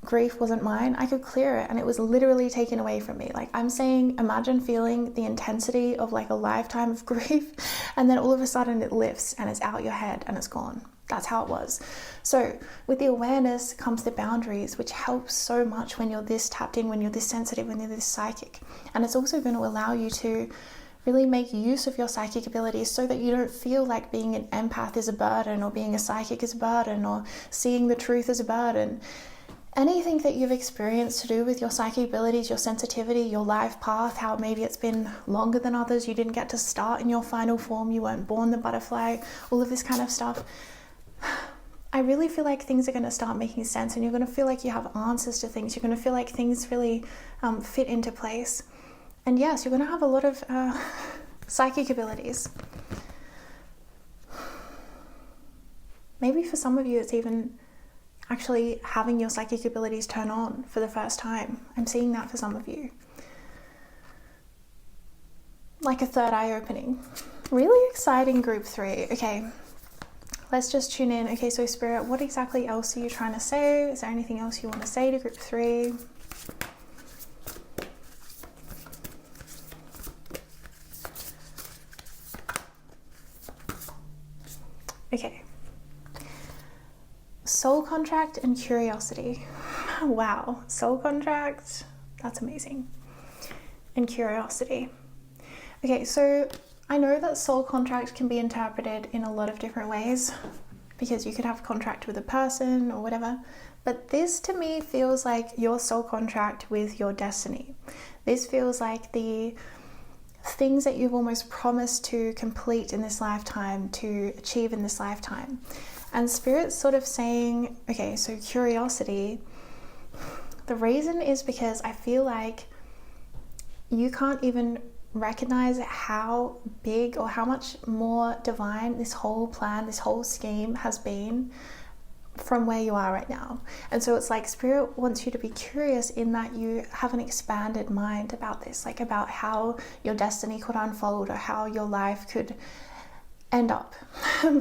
grief wasn't mine, I could clear it, and it was literally taken away from me. Like I'm saying, imagine feeling the intensity of like a lifetime of grief, and then all of a sudden it lifts and it's out your head and it's gone. That's how it was. So with the awareness comes the boundaries, which helps so much when you're this tapped in, when you're this sensitive, when you're this psychic. And it's also going to allow you to really make use of your psychic abilities so that you don't feel like being an empath is a burden, or being a psychic is a burden, or seeing the truth is a burden. Anything that you've experienced to do with your psychic abilities, your sensitivity, your life path, how maybe it's been longer than others, you didn't get to start in your final form, you weren't born the butterfly, all of this kind of stuff. I really feel like things are going to start making sense, and you're going to feel like you have answers to things. You're going to feel like things really fit into place. And yes, you're going to have a lot of psychic abilities. Maybe for some of you, it's even actually having your psychic abilities turn on for the first time. I'm seeing that for some of you. Like a third eye opening. Really exciting, group 3. Okay, let's just tune in. Okay, so Spirit, what exactly else are you trying to say? Is there anything else you want to say to group 3? Okay. Soul contract and curiosity. Wow, soul contract, that's amazing. And curiosity. Okay, so I know that soul contract can be interpreted in a lot of different ways, because you could have contract with a person or whatever, but this to me feels like your soul contract with your destiny. This feels like the things that you've almost promised to complete in this lifetime, to achieve in this lifetime. And Spirit's sort of saying, okay, so curiosity, the reason is because I feel like you can't even recognize how big or how much more divine this whole plan, this whole scheme has been from where you are right now. And so it's like Spirit wants you to be curious in that you have an expanded mind about this, like about how your destiny could unfold or how your life could end up.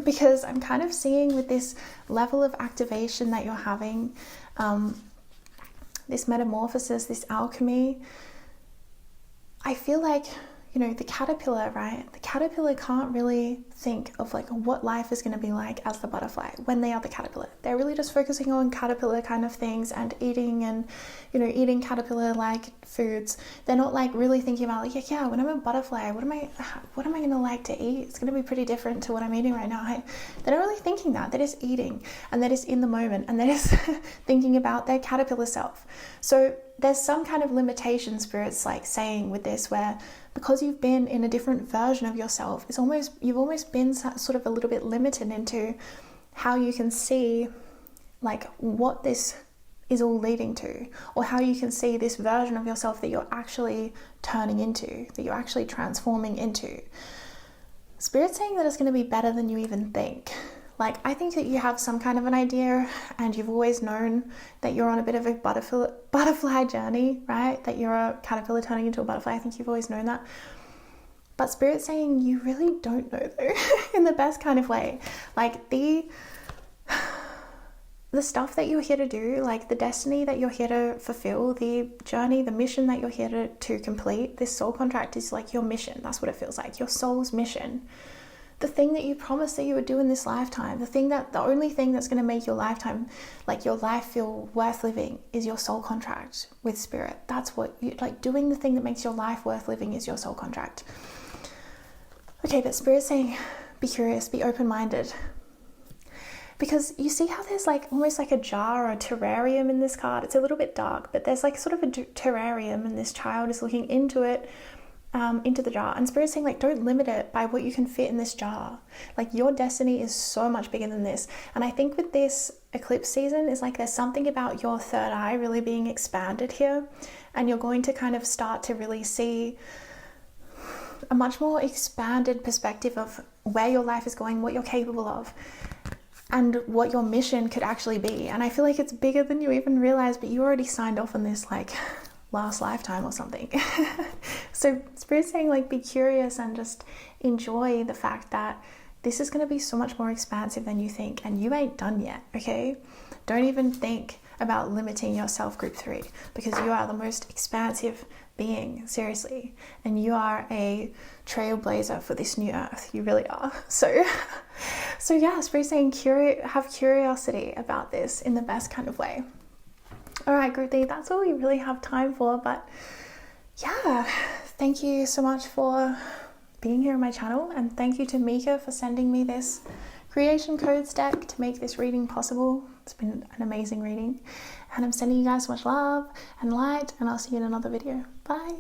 Because I'm kind of seeing with this level of activation that you're having, this metamorphosis, this alchemy, I feel like, you know, the caterpillar, right? The caterpillar can't really think of like what life is going to be like as the butterfly when they are the caterpillar. They're really just focusing on caterpillar kind of things and eating and, you know, eating caterpillar like foods. They're not like really thinking about like, yeah, when I'm a butterfly, what am I going to like to eat? It's going to be pretty different to what I'm eating right now. They're not really thinking that. They're just eating, and they're just in the moment, and they're just thinking about their caterpillar self. So there's some kind of limitation, Spirit's like saying with this, where because you've been in a different version of yourself, you've almost been sort of a little bit limited into how you can see like what this is all leading to, or how you can see this version of yourself that you're actually turning into, that you're actually transforming into. Spirit's saying that it's going to be better than you even think. Like, I think that you have some kind of an idea, and you've always known that you're on a bit of a butterfly journey, right? That you're a caterpillar turning into a butterfly. I think you've always known that. But Spirit's saying you really don't know, though, in the best kind of way. Like, the stuff that you're here to do, like the destiny that you're here to fulfill, the journey, the mission that you're here to complete, this soul contract is like your mission. That's what it feels like, your soul's mission. The thing that you promised that you would do in this lifetime, the only thing that's going to make your lifetime, like your life, feel worth living is your soul contract with Spirit. That's what you like, doing the thing that makes your life worth living is your soul contract. Okay, but Spirit's saying, be curious, be open-minded. Because you see how there's like almost like a jar or a terrarium in this card. It's a little bit dark, but there's like sort of a terrarium, and this child is looking into it, into the jar. And Spirit's saying, like, don't limit it by what you can fit in this jar. Like, your destiny is so much bigger than this. And I think with this eclipse season is like there's something about your third eye really being expanded here, and you're going to kind of start to really see a much more expanded perspective of where your life is going, what you're capable of, and what your mission could actually be. And I feel like it's bigger than you even realize, but you already signed off on this like last lifetime or something. So Spirit's saying, like, be curious and just enjoy the fact that this is going to be so much more expansive than you think, and you ain't done yet. Okay, don't even think about limiting yourself, group 3, because you are the most expansive being, seriously, and you are a trailblazer for this new earth. You really are. So yeah, Spirit's saying have curiosity about this in the best kind of way. All right, group 3, that's all we really have time for. But yeah, thank you so much for being here on my channel, and thank you to Mica for sending me this creation codes deck to make this reading possible. It's been an amazing reading, and I'm sending you guys so much love and light, and I'll see you in another video. Bye.